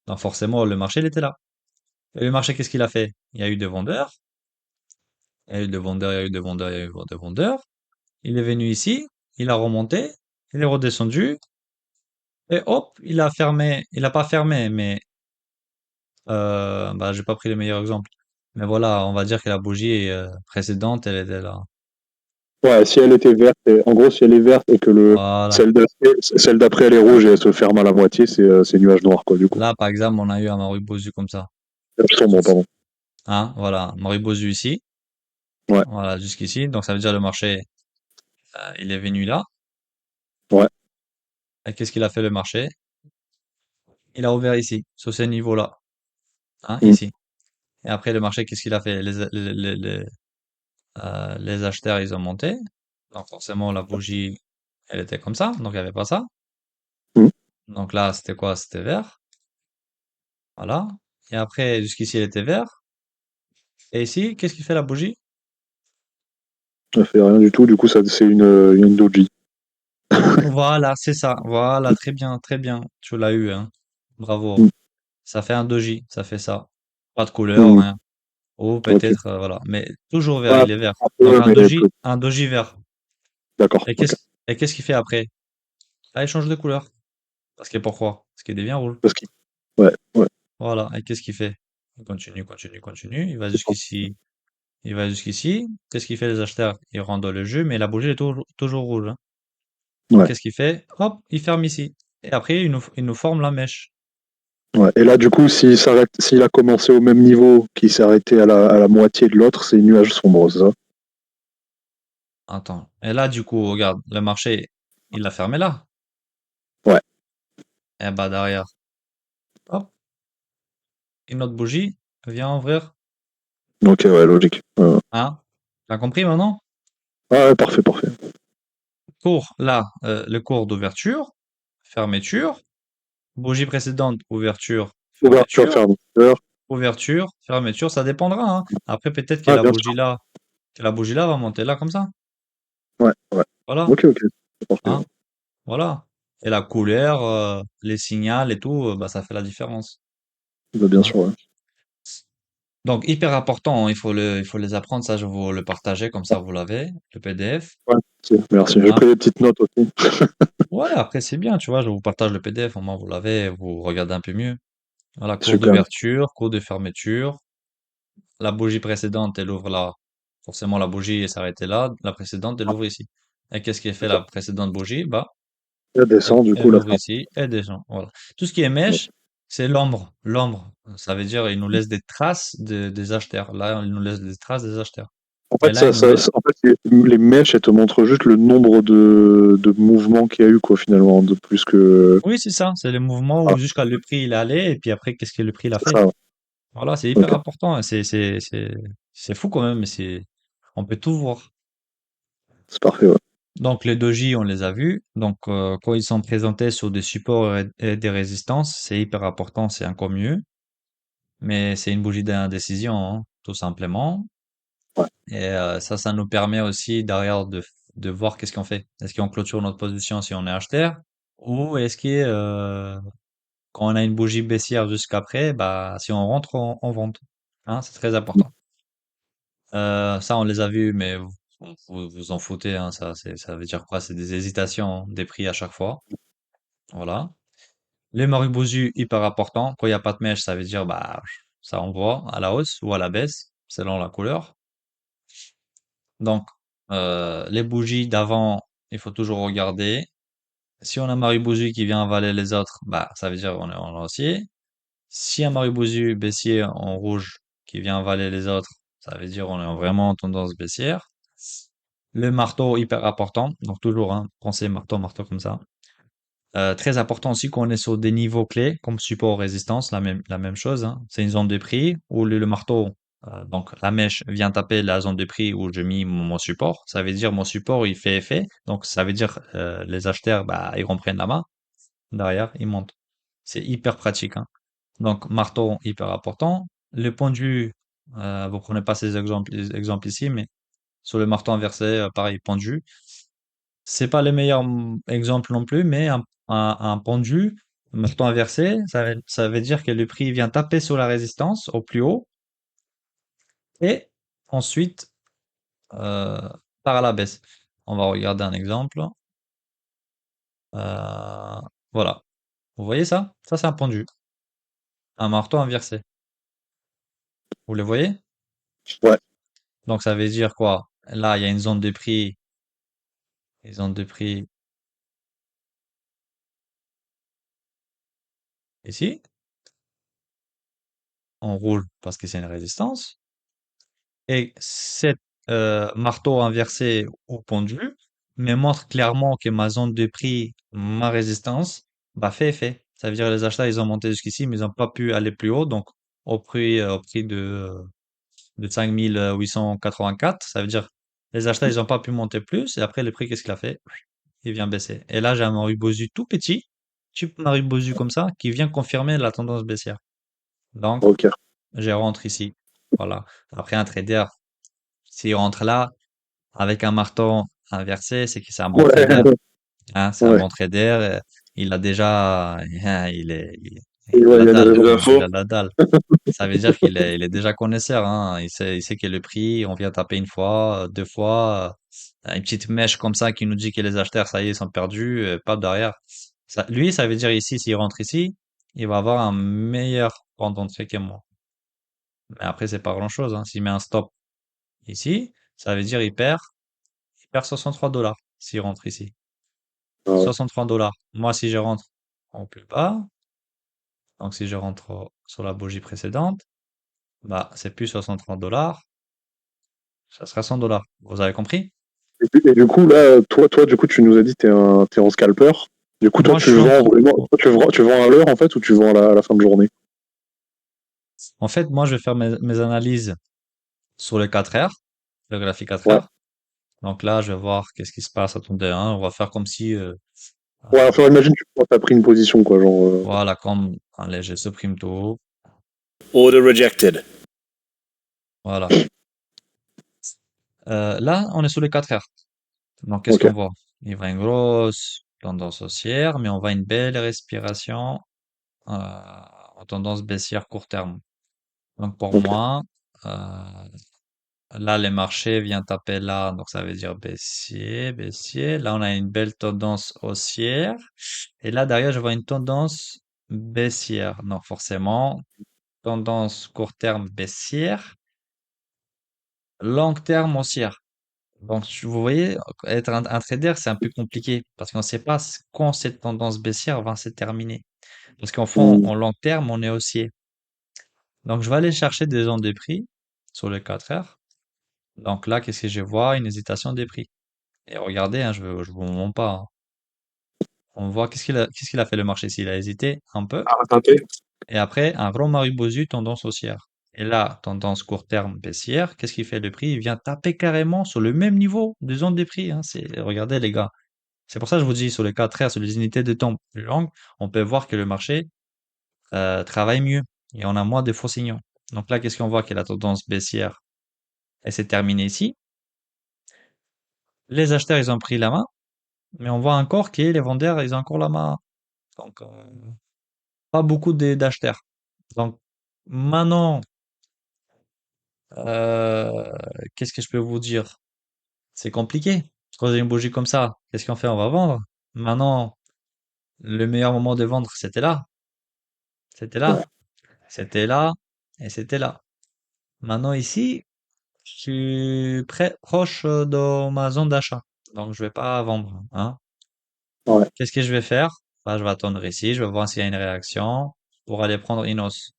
Donc, forcément, le marché, il était là. Et le marché, qu'est-ce qu'il a fait? Il y a eu des vendeurs. Il y a eu des vendeurs, il y a eu des vendeurs, il y a eu des vendeurs. Il est venu ici. Il a remonté. Il est redescendu. Et hop, il a fermé. Il a pas fermé, mais bah, j'ai pas pris les meilleurs exemples. Mais voilà, on va dire que la bougie précédente, elle était là. ouais, si elle était verte, en gros, si elle est verte et que Voilà. celle d'après elle est rouge et elle se ferme à la moitié, c'est nuage noir, quoi, du coup. Là, par exemple, on a eu un Marubozu comme ça. Sombre, pardon. Hein, voilà, Marubozu ici. Ouais, Voilà, jusqu'ici. Donc, ça veut dire le marché, il est venu là. ouais. Et qu'est-ce qu'il a fait le marché? Il a ouvert ici, sur ces niveaux-là. Hein, Mm. ici. Et après, le marché, qu'est-ce qu'il a fait? Les acheteurs, ils ont monté. Donc, forcément, la bougie, elle était comme ça. Donc, il n'y avait pas ça. Mm. Donc là, c'était quoi? C'était vert. Voilà. Et après, jusqu'ici, elle était vert. Et ici, qu'est-ce qui fait la bougie? Ça fait rien du tout, du coup, ça, c'est une doji. Voilà, c'est ça. Voilà, très bien, très bien. Tu l'as eu, hein. Bravo. Mm. Ça fait un doji, ça fait ça. Pas de couleur, Mm. rien. Ou Ok. peut-être, voilà. Mais toujours vert, Ouais, il est vert. un Donc peu, mais peu. un doji vert. D'accord, Et ok. qu'est-ce qu'il fait après? Ah, il change de couleur. Parce que pourquoi? Parce qu'il devient rouge. Parce que, ouais, ouais. Voilà. Et qu'est-ce qu'il fait? Il continue, continue, continue. Il va jusqu'ici. Il va jusqu'ici. Qu'est-ce qu'il fait les acheteurs? Ils rentrent dans le jeu, mais la bougie est toujours rouge, hein. Donc Ouais, qu'est-ce qu'il fait? Hop, il ferme ici. Et après, il nous forme la mèche. ouais. Et là, du coup, s'il a commencé au même niveau, qu'il s'est arrêté à la moitié de l'autre, c'est nuage sombre, c'est ça? Attends. Et là, du coup, regarde, le marché, il l'a fermé là. Ouais. Et bah derrière, hop, une autre bougie vient ouvrir. Ok, ouais, logique. Hein? T'as compris maintenant? Ah ouais, parfait, parfait. Cours, là, le cours d'ouverture, fermeture, bougie précédente, ouverture, Ouverture, fermeture, fermeture. ouverture, fermeture, ça dépendra, hein. Après, peut-être Ah, bien sûr. que la bougie là va monter là comme ça. Ouais, ouais. Voilà. Ok, ok. C'est parfait. Hein? Voilà. Et la couleur, les signaux et tout, bah, ça fait la différence. Bah, bien Hein. sûr, ouais. Donc, hyper important, hein, il faut les apprendre, ça, je vous le partager, comme ça, vous l'avez, le PDF. Ouais, merci. Merci. J'ai Hein. pris des petites notes aussi. Ouais, après, c'est bien, tu vois, je vous partage le PDF, au moins, vous l'avez, vous regardez un peu mieux. Voilà, cours Super. d'ouverture, cours de fermeture. La bougie précédente, elle ouvre là. Forcément, la bougie elle s'arrêtait là. La précédente, elle ouvre ici. Et qu'est-ce qui fait la précédente bougie? Bah, Elle descend, du coup, elle la ouvre fin. ici, elle descend. Voilà. Tout ce qui est mèche, c'est l'ombre. L'ombre. Ça veut dire, il nous laisse des traces des acheteurs. Là, il nous laisse des traces des acheteurs. En Et fait, là, il nous laisse. en fait, les mèches, elles te montrent juste le nombre de mouvements qu'il y a eu, quoi, finalement, de plus que. Oui, c'est ça. C'est le mouvement Ah, où jusqu'à le prix il est allé. Et puis après, qu'est-ce que le prix il a c'est fait? ça, ouais. Voilà, c'est hyper Ok. important. Hein. C'est fou quand même. Mais on peut tout voir. C'est parfait, ouais. Donc les doji, on les a vus. Donc quand ils sont présentés sur des supports et des résistances, c'est hyper important, c'est encore mieux. Mais c'est une bougie d'indécision, hein, tout simplement. Ouais. Et ça nous permet aussi derrière de voir qu'est-ce qu'on fait. Est-ce qu'on clôture notre position si on est acheteur? Ou est-ce que quand on a une bougie baissière jusqu'après, bah si on rentre, on vente. Hein, c'est très important. Ça, on les a vus, mais vous en foutez, hein, ça veut dire quoi? C'est des hésitations, hein, des prix à chaque fois. Voilà. Les Marubozu, hyper important. Quand il n'y a pas de mèche, ça veut dire, bah, ça envoie à la hausse ou à la baisse, selon la couleur. Donc, les bougies d'avant, il faut toujours regarder. Si on a Marubozu qui vient avaler les autres, bah, ça veut dire on est en haussier. Si un Marubozu baissier en rouge qui vient avaler les autres, ça veut dire on est vraiment en tendance baissière. Le marteau, hyper important. Donc, toujours, hein, pensez marteau, marteau comme ça. Très important aussi qu'on est sur des niveaux clés, comme support résistance, la même chose, hein. C'est une zone de prix où le marteau, donc la mèche vient taper la zone de prix où je mis mon support. Ça veut dire mon support, il fait effet. Donc, ça veut dire les acheteurs, bah, ils reprennent la main. Derrière, ils montent. C'est hyper pratique, hein. Donc, marteau, hyper important. Le pendu, vous prenez pas ces exemples ici, mais sur le marteau inversé, pareil, pendu. C'est pas le meilleur exemple non plus, mais un pendu, marteau inversé, ça veut dire que le prix vient taper sur la résistance au plus haut et ensuite part à la baisse. On va regarder un exemple. Euh, voilà. Vous voyez ça? Ça, c'est un pendu, un marteau inversé. Vous le voyez? Ouais, Donc, ça veut dire quoi? Là, il y a une zone de prix ici, en rouge parce que c'est une résistance. Et cet marteau inversé au pendu me montre clairement que ma zone de prix, ma résistance, bah, fait effet. Ça veut dire que les achats, ils ont monté jusqu'ici, mais ils n'ont pas pu aller plus haut. Donc, au prix de 5884, ça veut dire les achats, ils n'ont pas pu monter plus. Et après, le prix, qu'est-ce qu'il a fait? Il vient baisser. Et là, j'ai un Marubozu tout petit Marubozu comme ça, qui vient confirmer la tendance baissière. Donc, ok. je rentre ici. Voilà. Après, un trader, s'il rentre là, avec un marteau inversé, c'est que c'est un bon Ouais, trader. Hein, c'est un ouais. bon trader. Il a déjà, Et il a ouais, la il y a des dalle. Des raisons. Il infos. a la dalle. Ça veut dire il est déjà connaisseur. Hein. Il sait quel est le prix. On vient taper une fois, deux fois. Une petite mèche comme ça qui nous dit que les acheteurs, ça y est, ils sont perdus. Pas derrière. Lui, ça veut dire ici, s'il rentre ici, il va avoir un meilleur point d'entrée que moi. Mais après, c'est pas grand-chose. Hein. S'il met un stop ici, ça veut dire il perd 63 dollars s'il rentre ici. Ah ouais. 63 dollars. Moi, si je rentre en plus bas, donc si je rentre sur la bougie précédente, bah, c'est plus 63 dollars, ça sera 100 dollars. Vous avez compris? Et du coup, là, toi, du coup, tu nous as dit que t'es un scalper. Du coup, toi, Moi, je tu suis vends vraiment, toi, tu vends à l'heure, en fait, ou tu vends à la fin de journée? en fait, moi, je vais faire mes analyses sur le 4 heures, le graphique 4 Ouais. heures. Donc là, je vais voir qu'est-ce qui se passe. Attendez, hein, on va faire comme si, Ouais, euh, enfin, imagine que tu as pris une position, quoi, genre. voilà, comme, allez, je supprime tout. Order rejected. Voilà. Là, on est sur les 4 heures. Donc, qu'est-ce Ok. qu'on voit? Il va une grosse tendance haussière, mais on voit une belle respiration en tendance baissière court terme. Donc, pour Ok. moi, là, les marchés viennent taper là, donc ça veut dire baissier, baissier. Là, on a une belle tendance haussière. Et là, derrière, je vois une tendance baissière. Donc, forcément, tendance court terme baissière, long terme haussière. Donc, vous voyez, être un trader, c'est un peu compliqué parce qu'on ne sait pas quand cette tendance baissière va se terminer. Parce qu'en fond, Hmm. en long terme, on est haussier. Donc, je vais aller chercher des zones de prix sur les 4 heures. Donc là, qu'est-ce que je vois? Une hésitation des prix. Et regardez, hein, je vous mens pas, hein. On voit qu'est-ce qu'il a fait le marché ici. Il a hésité un peu. À tenter. Et après, un gros Marubozu tendance haussière. Et là, tendance court terme baissière. Qu'est-ce qu'il fait le prix? Il vient taper carrément sur le même niveau de zone des prix, hein. Regardez les gars. C'est pour ça que je vous dis, sur les 4 heures, sur les unités de temps plus longues, on peut voir que le marché travaille mieux et on a moins de faux signaux. Donc là, qu'est-ce qu'on voit? Que la tendance baissière, elle s'est terminée ici. Les acheteurs, ils ont pris la main, mais on voit encore que les vendeurs, ils ont encore la main. Donc, pas beaucoup d'acheteurs. Donc, maintenant, euh, qu'est-ce que je peux vous dire? C'est compliqué. Quand j'ai une bougie comme ça, qu'est-ce qu'on fait? On va vendre. Maintenant, Le meilleur moment de vendre, c'était là. C'était Ouais. là. C'était là. Et c'était là. Maintenant, ici, je suis proche de ma zone d'achat. Donc, je vais pas vendre, hein. Ouais. Qu'est-ce que je vais faire? Bah, je vais attendre ici. Je vais voir s'il y a une réaction pour aller prendre Inos.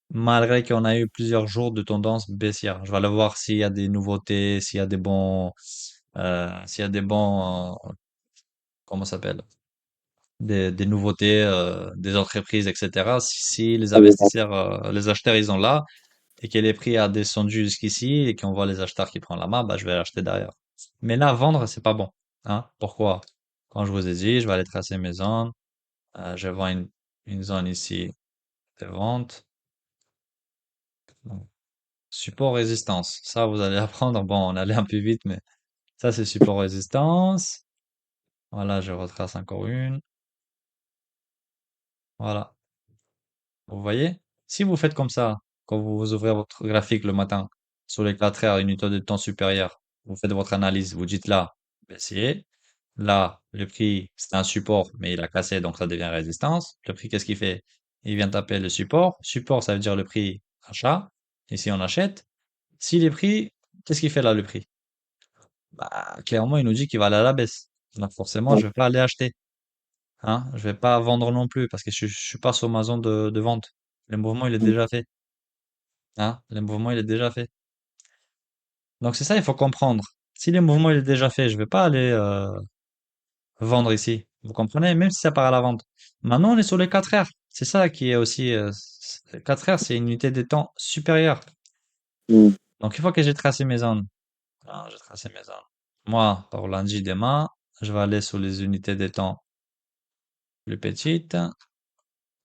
Malgré qu'on a eu plusieurs jours de tendance baissière. Je vais aller voir s'il y a des nouveautés, s'il y a des bons, comment ça s'appelle? Des nouveautés, des entreprises, etc. Si les Ah, des ventes. investisseurs, les acheteurs, ils ont là, et que les prix a descendu jusqu'ici, et qu'on voit les acheteurs qui prennent la main, bah, je vais acheter derrière. Mais là, vendre, c'est pas bon. Hein? Pourquoi? Quand je vous ai dit, je vais aller tracer mes zones, je vois une zone ici de vente. Donc, support résistance. Ça, vous allez apprendre. Bon, on allait un peu vite, mais ça, c'est support résistance. Voilà, je retrace encore une. Voilà. Vous voyez? Si vous faites comme ça, quand vous ouvrez votre graphique le matin, sur les 4 heures, unité de temps supérieure, vous faites votre analyse, vous dites là, baissier. Là, le prix, c'est un support, mais il a cassé, donc ça devient résistance. Le prix, qu'est-ce qu'il fait? Il vient taper le support. Support, ça veut dire le prix achat. Ici, on achète. Si les prix, qu'est-ce qu'il fait là, le prix? Bah, clairement, il nous dit qu'il va aller à la baisse. Donc, forcément, Ouais. je vais pas aller acheter. Hein? Je vais pas vendre non plus parce que je suis pas sur ma zone de vente. Le mouvement, il est Mm. déjà fait. Hein? Le mouvement, il est déjà fait. Donc, c'est ça, il faut comprendre. Si le mouvement, il est déjà fait, je vais pas aller vendre ici. Vous comprenez? Même si ça part à la vente. Maintenant, on est sur les 4 heures. C'est ça qui est aussi, 4 heures, c'est une unité de temps supérieure. Mm. Donc, une fois que j'ai tracé mes zones, j'ai tracé mes zones. Moi, pour lundi demain, je vais aller sur les unités de temps plus petites.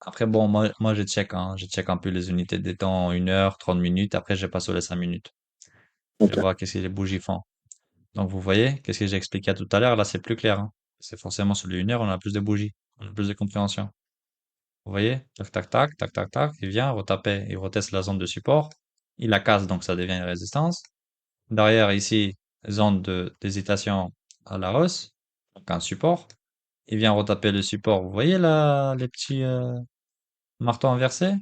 Après, bon, moi je check un peu les unités de temps, 1 heure, 30 minutes. Après, je passe sur les 5 minutes. Je Ok. vois qu'est-ce que les bougies font. Donc, vous voyez, qu'est-ce que j'ai expliqué tout à l'heure? Là, c'est plus clair, hein. C'est forcément sur les 1 heure, on a plus de bougies. On a plus de compréhension. Vous voyez? Tac, tac, tac, tac, tac, tac. Il vient retaper, il reteste la zone de support. Il la casse, donc ça devient une résistance. Derrière, ici, zone d'hésitation à la hausse. Donc, un support. Il vient retaper le support. Vous voyez là, les petits, marteaux inversés?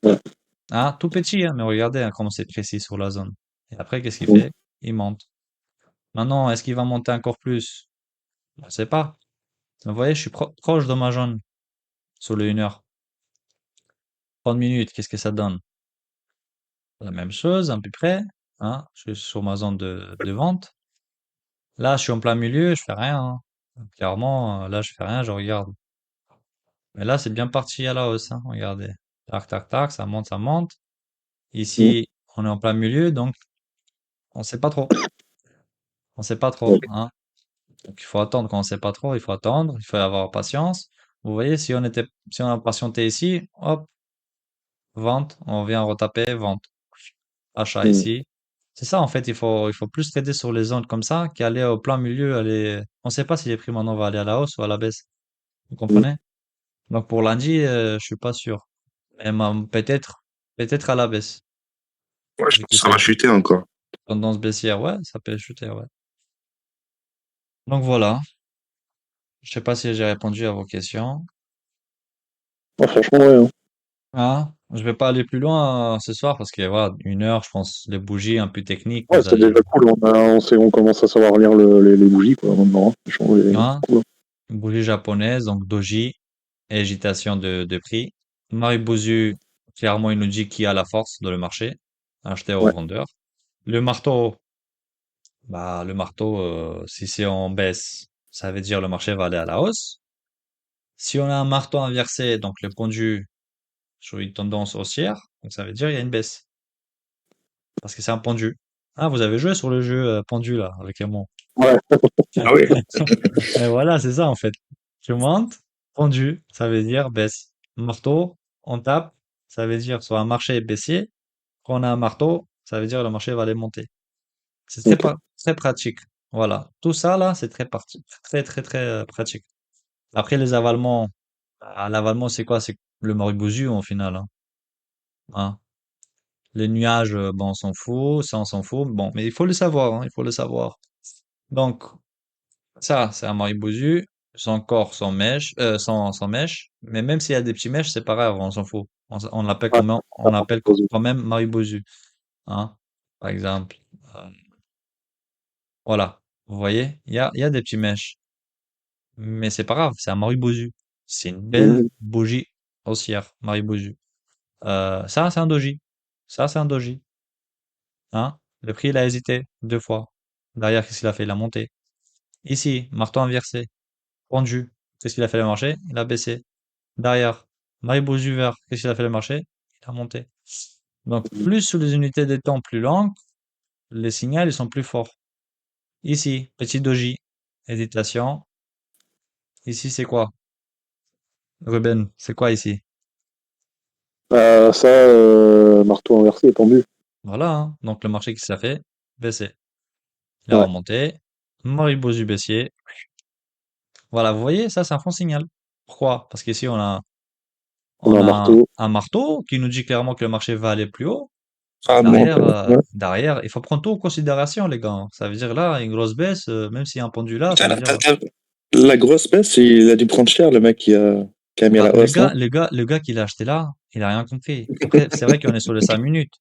Ouais. Hein, tout petit, hein, mais regardez hein, comment c'est précis sur la zone. Et après, qu'est-ce qu'il Mm. fait? Il monte. Maintenant, est-ce qu'il va monter encore plus? Je ne sais pas. Vous voyez, je suis proche de ma zone sur le 1 heure. 30 minutes, qu'est-ce que ça donne? La même chose, à peu près. Hein, je suis sur ma zone de vente. Là, je suis en plein milieu, je fais rien. Hein. Clairement, là, je fais rien, je regarde. Mais là, c'est bien parti à la hausse. Hein, regardez. Tac, tac, tac, ça monte, ça monte. Mm. Ici, on est en plein milieu, donc on sait pas trop. On sait pas trop. Ouais. Hein. Donc, il faut attendre quand on sait pas trop, il faut attendre, il faut avoir patience. Vous voyez, si on a patienté ici, hop, vente, on vient retaper, vente, achat Mm. ici. C'est ça, en fait, il faut plus trader sur les zones comme ça qu'aller au plein milieu, on sait pas si les prix maintenant vont aller à la hausse ou à la baisse. Vous Mm. comprenez? Donc, pour lundi, je suis pas sûr. Mais peut-être à la baisse. Ouais, je Vu pense que que ça c'est va chuter encore. tendance baissière, ouais, ça peut chuter, ouais. Donc voilà. Je sais pas si j'ai répondu à vos questions. Ah, franchement, ouais. Hein. Ah, je vais pas aller plus loin ce soir parce que voilà, 1 heure, je pense, les bougies un peu techniques, Ouais, vous c'est allez, déjà cool. On commence à savoir lire les bougies, quoi, maintenant. Hein. Franchement, c'est hein, cool. Hein. une bougie japonaise, donc doji, et agitation de prix. Maribozu, clairement, il nous dit qui a la force dans le marché, acheteur ou Ouais. vendeur. Le marteau, si c'est en baisse, ça veut dire le marché va aller à la hausse. Si on a un marteau inversé, donc le pendu sur une tendance haussière, donc ça veut dire il y a une baisse. Parce que c'est un pendu. Ah, vous avez joué sur le jeu pendu là, avec Aimon. Ouais. Ah oui. Et voilà, c'est ça en fait. Tu montes, pendu, ça veut dire baisse. Marteau, on tape, ça veut dire soit un marché est baissier. Quand on a un marteau, ça veut dire le marché va aller monter. C'est très, Ok. très pratique. Voilà. Tout ça là, c'est très, très, très pratique. Après, les avalements, l'avalement, c'est quoi? C'est le moribousu en final. Hein. Les nuages, bon, on s'en fout, ça, on s'en fout. Bon, mais il faut le savoir, hein, il faut le savoir. Donc, ça, c'est un Maribosu. sans corps, sans mèche. Mais même s'il y a des petits mèches, c'est pas grave, on s'en fout. On l'appelle Ouais, on appelle quand même Maribosu, hein, par exemple. Euh, voilà. Vous voyez, il y a des petits mèches. Mais c'est pas grave, c'est un Maribosu. C'est une belle Mhm. bougie haussière, Maribosu. Ça, c'est un doji. Ça, c'est un doji. Hein? Le prix, il a hésité 2 fois. Derrière, qu'est-ce qu'il a fait? Il a monté. Ici, marteau inversé, pendu. Qu'est-ce qu'il a fait le marché? Il a baissé. Derrière, Maribosu vert. Qu'est-ce qu'il a fait le marché? Il a monté. Donc, plus sur les unités de temps plus longues, les signaux, ils sont plus forts. Ici, petit doji, hésitation. Ici, c'est quoi? Ruben, c'est quoi ici? Ça, marteau inversé et pendu. Voilà, hein. Donc, le marché, qu'est-ce qu'il a fait? Baissé. Il a Ouais. remonté. Maribosu baissier. Voilà, vous voyez, ça, c'est un faux signal. Pourquoi? Parce qu'ici, On a on un a marteau. un marteau qui nous dit clairement que le marché va aller plus haut. Ah, bon, Derrière, ouais. derrière, il faut prendre tout en considération, les gars. Ça veut dire là, une grosse baisse, même s'il y a un pendu là, ça Putain, veut dire, la grosse baisse, il a dû prendre cher, le mec qui a mis à bah, la hausse, non? le gars qui l'a acheté là, il a rien compris. Après, c'est vrai qu'on est sur les 5 minutes.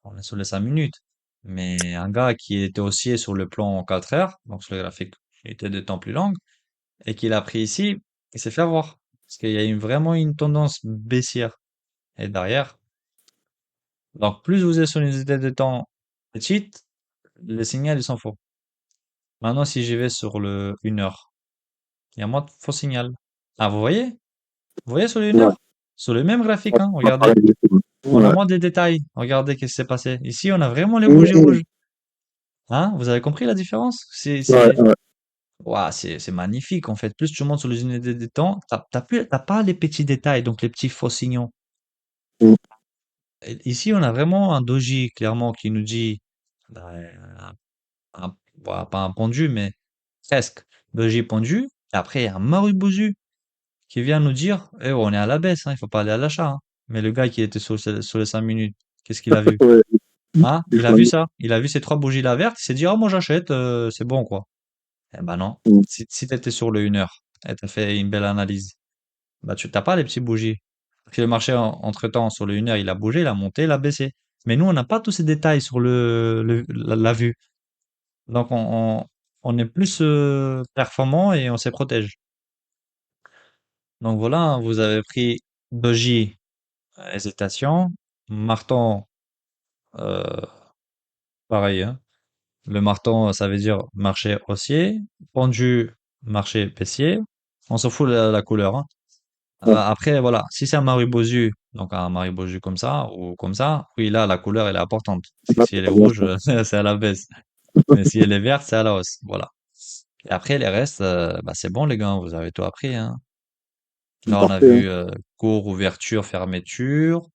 On est sur les 5 minutes. Mais un gars qui était haussier sur le plan 4 heures, donc sur le graphique, qui était de temps plus long, et qu'il a pris ici, il s'est fait avoir. Parce qu'il y a vraiment une tendance baissière. Et derrière, donc plus vous êtes sur une unité de temps petite, les signaux, ils sont faux. Maintenant, si j'y vais sur le 1 heure, il y a moins de faux signal. Ah, vous voyez? Vous voyez sur le 1 Ouais. heure? Sur le même graphique, Ouais, hein, on a regardez. parlé du tout. On a Ouais. moins de détails. Regardez qu'est-ce qui s'est passé. Ici, on a vraiment les bougies Mhm. rouges. Hein? Vous avez compris la différence? Ouais, ouais. Ouah, c'est magnifique, en fait. Plus tu montes sur les unités de temps, t'as pas les petits détails, donc les petits faux signaux. Mhm. Et ici, on a vraiment un doji, clairement, qui nous dit, bah, voilà, pas un pendu, mais presque. Doji pendu. Et après, il y a un Marubozu qui vient nous dire, eh, on est à la baisse, hein, il faut pas aller à l'achat, hein. Mais le gars qui était sur les 5 minutes, qu'est-ce qu'il a vu? Ouais. Hein? Il Il a faut- vu ça. Il a vu ces 3 bougies là vertes. Il s'est dit, oh, moi j'achète, c'est bon, quoi. Eh ben non. Mhm. Si t'étais sur le 1 heure et t'as fait une belle analyse, bah tu t'as pas les petits bougies. Parce que le marché, entre-temps, sur le 1 heure, il a bougé, il a monté, il a baissé. Mais nous, on n'a pas tous ces détails sur la vue. Donc, on est plus performant et on se protège. Donc voilà, hein, vous avez pris doji, hésitation. Marteau, euh, pareil, hein. Le marteau, ça veut dire marché haussier. Pendu, marché baissier. On s'en fout de la couleur, hein. Ouais. Après, voilà, si c'est un maribosu, donc un maribosu comme ça ou comme ça, oui, là, la couleur, elle est importante. Parce que Ouais, si elle est c'est bien rouge, ça. c'est à la baisse. Mais si elle est verte, c'est à la hausse. Voilà. Et après, les restes, bah, c'est bon, les gars, vous avez tout appris, hein. Là, on a Parfait, hein. vu cours, ouverture, fermeture,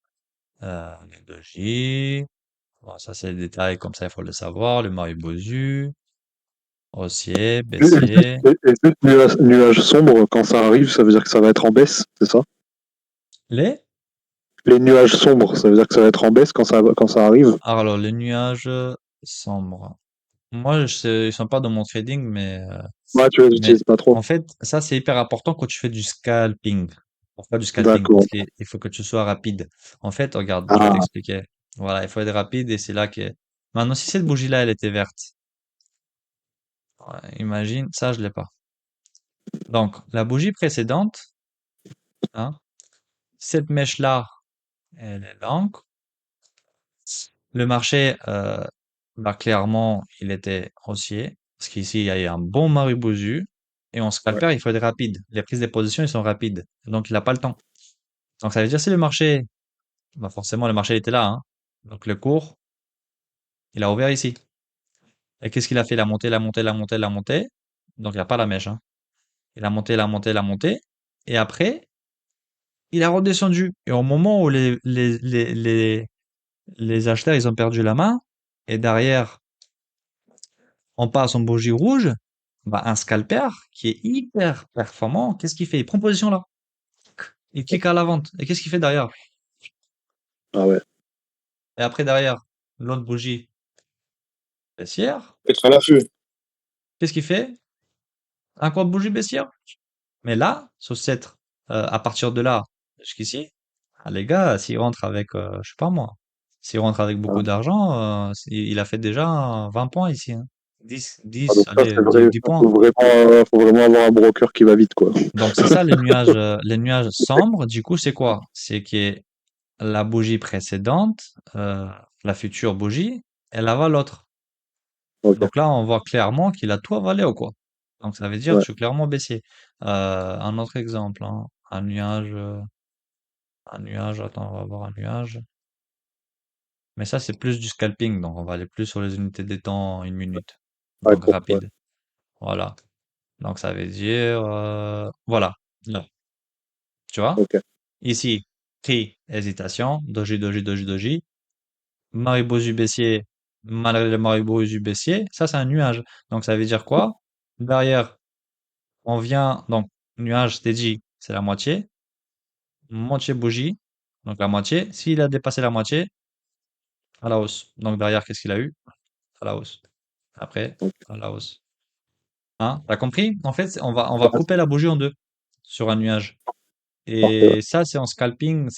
les doji. Bon, ça, c'est des détails comme ça, il faut le savoir. Le maribosu, haussier, baissier. Et juste nuage sombre, quand ça arrive, ça veut dire que ça va être en baisse, c'est ça? Les? Les nuages sombres, ça veut dire que ça va être en baisse quand ça arrive? Alors, les nuages sombres. Moi, ils sont pas dans mon trading, Ouais, tu les mais utilises pas trop. en fait, ça, c'est hyper important quand tu fais du scalping. Pour faire du scalping, D'accord. parce qu'il faut que tu sois rapide. En fait, regarde, je vais Ah, t'expliquer. Voilà, il faut être rapide et c'est là que... Maintenant, si cette bougie-là, elle était verte, ouais, imagine, ça, je l'ai pas. Donc, la bougie précédente, hein, cette mèche-là, elle est longue. Le marché, bah, clairement, il était haussier, parce qu'ici, il y a eu un bon Marubozu, et en ouais. scalper, il faut être rapide. Les prises de position, ils sont rapides. Donc, il n'a pas le temps. Donc, ça veut dire si le marché, bah, forcément, le marché était là, hein. Donc, le cours, il a ouvert ici. Et qu'est-ce qu'il a fait? Il a monté, il a monté, il a monté, il a monté. Donc, il n'y a pas la mèche, hein. Il a monté, il a monté, il a monté. Et après, il a redescendu. Et au moment où les acheteurs, ils ont perdu la main, et derrière, on passe en bougie rouge, bah, un scalper qui est hyper performant, qu'est-ce qu'il fait? Il prend position là. Il clique à la vente. Et qu'est-ce qu'il fait derrière? Ah ouais. Et après, derrière, l'autre bougie baissière, Être à l'affût. qu'est-ce qu'il fait? Encore bougie baissière? Mais là, à partir de là, jusqu'ici, les gars, s'ils rentrent avec, je sais pas moi, s'ils rentrent avec beaucoup Hein. d'argent, il a fait déjà 20 points ici, hein. 10, Ah, 10, donc ça, allez, c'est vrai, 10 points. faut vraiment avoir un broker qui va vite, quoi. Donc c'est ça les nuages sombres. Du coup, c'est quoi? C'est que la bougie précédente, la future bougie, elle avale l'autre. Ok, Donc là, on voit clairement qu'il a tout avalé ou quoi. Donc ça veut dire que ouais, je suis clairement baissier. Un autre exemple, hein. Un nuage, attends, on va voir un nuage. Mais ça, c'est plus du scalping, donc on va aller plus sur les unités des temps, une minute. ouais, Donc court, ouais. rapide. Voilà. Donc ça veut dire, voilà. Là, tu vois? Ok, Ici, prix, hésitation, doji, doji, doji, doji. Maribozu baissier, malgré le Maribozu baissier, ça c'est un nuage. Donc ça veut dire quoi? Derrière, on vient, donc nuage, je t'ai dit, c'est la moitié. Moitié bougie, donc la moitié. S'il a dépassé la moitié, à la hausse. Donc derrière, qu'est-ce qu'il a eu? À la hausse. Après, ok. à la hausse. Hein? T'as compris? En fait, on va Ouais, couper la bougie en deux sur un nuage. parfait, ouais. Et ça, c'est en scalping,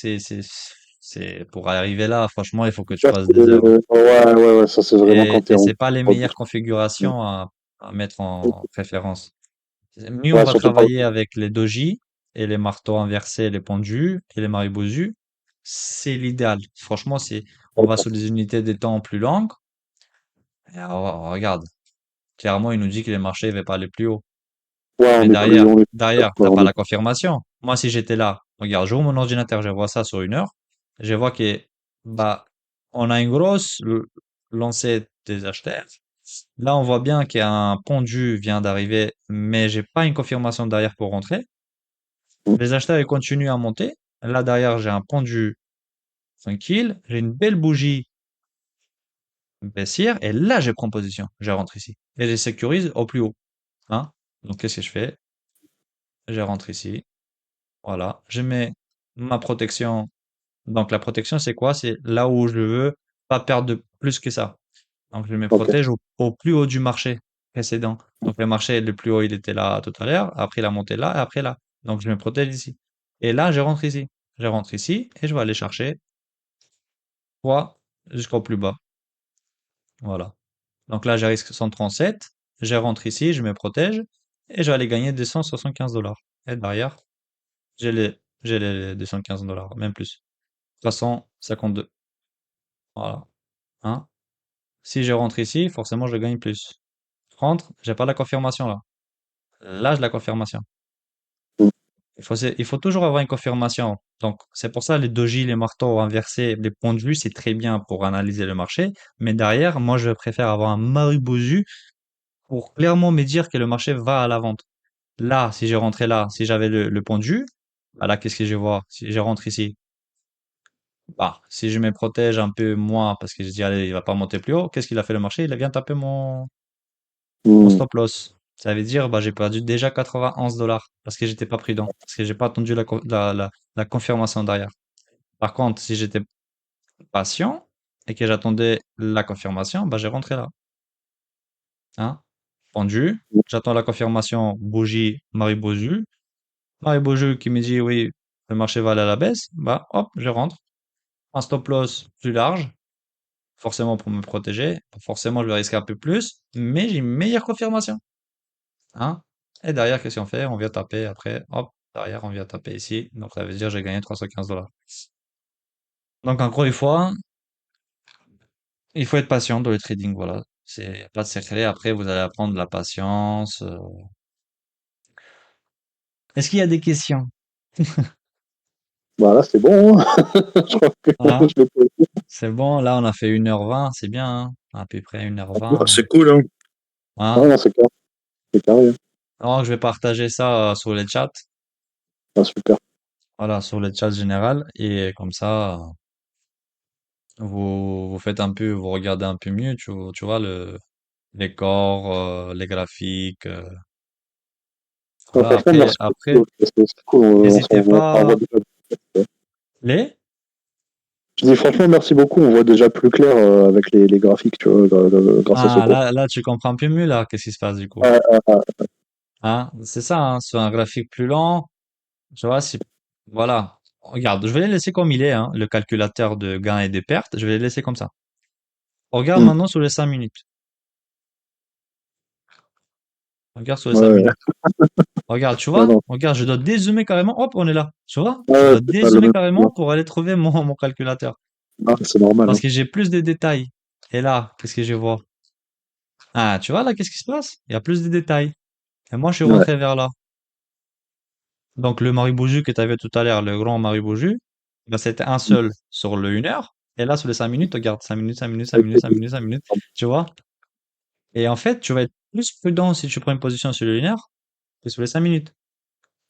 pour arriver là, franchement, il faut que tu Ça, passes des heures, hein. ouais, ouais, ouais, ça, c'est vraiment quand t'es Et en. c'est pas les meilleures configurations à mettre en préférence. Mieux on Ouais, va surtout pas. travailler avec les doji et les marteaux inversés, les pendus et les maribozu, c'est l'idéal. Franchement, on va sur des unités des temps plus longues. Et regarde, clairement, il nous dit que les marchés ne vont pas aller plus haut. Ouais, Mais on est plus sûr, quoi, t'as on pas est- la confirmation. Moi, si j'étais là, regarde, j'ouvre mon ordinateur, je vois ça sur une heure, je vois que, bah, on a une grosse lancée des acheteurs. Là, on voit bien qu'il y a un pendu vient d'arriver, mais j'ai pas une confirmation derrière pour rentrer. Les acheteurs, ils continuent à monter. Là, derrière, j'ai un pendu tranquille. J'ai une belle bougie baissière. Et là, je prends position. Je rentre ici. Et je sécurise au plus haut. Hein? Donc, qu'est-ce que je fais? Je rentre ici. Voilà. Je mets ma protection. Donc, la protection, c'est quoi? C'est là où je veux pas perdre de plus que ça. Donc, je me Ok, protège au plus haut du marché précédent. Donc, le marché le plus haut, il était là tout à l'heure. Après, il a monté là et après là. Donc, je me protège ici. Et là, je rentre ici. Je rentre ici et je vais aller chercher 3 jusqu'au plus bas. Voilà. Donc là, j'ai risque 137. Je rentre ici, je me protège et je vais aller gagner 275 $. Et derrière, j'ai les 215 $, même plus. 352. Voilà. Hein? Si je rentre ici, forcément, je gagne plus. Je rentre, j'ai pas la confirmation là. Là, j'ai la confirmation. Il faut toujours avoir une confirmation. Donc, c'est pour ça les dojis, les marteaux inversés, les pendus, c'est très bien pour analyser le marché. Mais derrière, moi, je préfère avoir un maribozu pour clairement me dire que le marché va à la vente. Là, si je rentrais là, si j'avais le pendu, bah là, qu'est-ce que je vois? Si je rentre ici, bah, si je me protège un peu moins parce que je dis, allez, il va pas monter plus haut, qu'est-ce qu'il a fait le marché? Il vient taper mon hmm, stop loss. Ça veut dire, bah, j'ai perdu déjà 91 $ parce que j'étais pas prudent, parce que j'ai pas attendu la confirmation derrière. Par contre, si j'étais patient et que j'attendais la confirmation, bah, j'ai rentré là, hein. Pendu, j'attends la confirmation bougie Maribozu. Maribozu qui me dit oui, le marché va aller à la baisse, bah, hop, je rentre. Un stop loss plus large, forcément pour me protéger. Forcément, je vais risquer un peu plus, mais j'ai une meilleure confirmation. Hein? Et derrière, qu'est-ce qu'on fait? On vient taper après, hop, derrière, on vient taper ici. Donc, ça veut dire que j'ai gagné 315 $. Donc, encore une fois, il faut être patient dans le trading, voilà. C'est y a pas de secret. Après, vous allez apprendre la patience. Est-ce qu'il y a des questions? bah là, c'est bon, hein. Je crois que Hein? je l'ai pas. C'est bon, là, on a fait 1h20, c'est bien, hein? À peu près Ah, 1h20. c'est cool, hein. Ah, Hein? non, c'est carré, hein. Alors, je vais partager ça sur les chats. Ah, super. Voilà, sur le chat général. Et comme ça, vous faites un peu, vous regardez un peu mieux, tu vois, les corps, les graphiques. Ah, Voilà, franchement, après, merci après, beaucoup. C'est cool, n'hésitez on voit pas. déjà. Les? Je dis franchement, merci beaucoup. On voit déjà plus clair avec les graphiques, tu vois, grâce à ce Ah, cours. là, tu comprends un peu mieux, là, qu'est-ce qui se passe, du coup. Ah, ah, ah. Hein, c'est ça, hein, sur un graphique plus lent, tu vois, voilà. Regarde, je vais les laisser comme il est, hein, le calculateur de gains et de pertes, je vais les laisser comme ça. Regarde Hmm. maintenant sur les 5 minutes. Regarde sur les 5 Ouais, minutes. Regarde, tu ouais, vois? non. Regarde, je dois dézoomer carrément. Hop, on est là. Tu vois? Je Ouais, dois c'est pas le dézoomer même. carrément pour aller trouver mon calculateur. Ah, c'est normal, Parce hein. que j'ai plus de détails. Et là, qu'est-ce que je vois? Ah, tu vois là, qu'est-ce qui se passe? Il y a plus de détails. Et moi, je suis Ouais, rentré vers là. Donc, le Maribouju que tu avais tout à l'heure, le grand Maribouju, ben, c'était un seul sur le 1 heure. Et là, sur les 5 minutes, regarde, 5 minutes, 5 minutes, 5 minutes, 5 minutes, 5 minutes. Tu vois? Et en fait, tu vas être plus prudent si tu prends une position sur le 1 heure que sur les 5 minutes.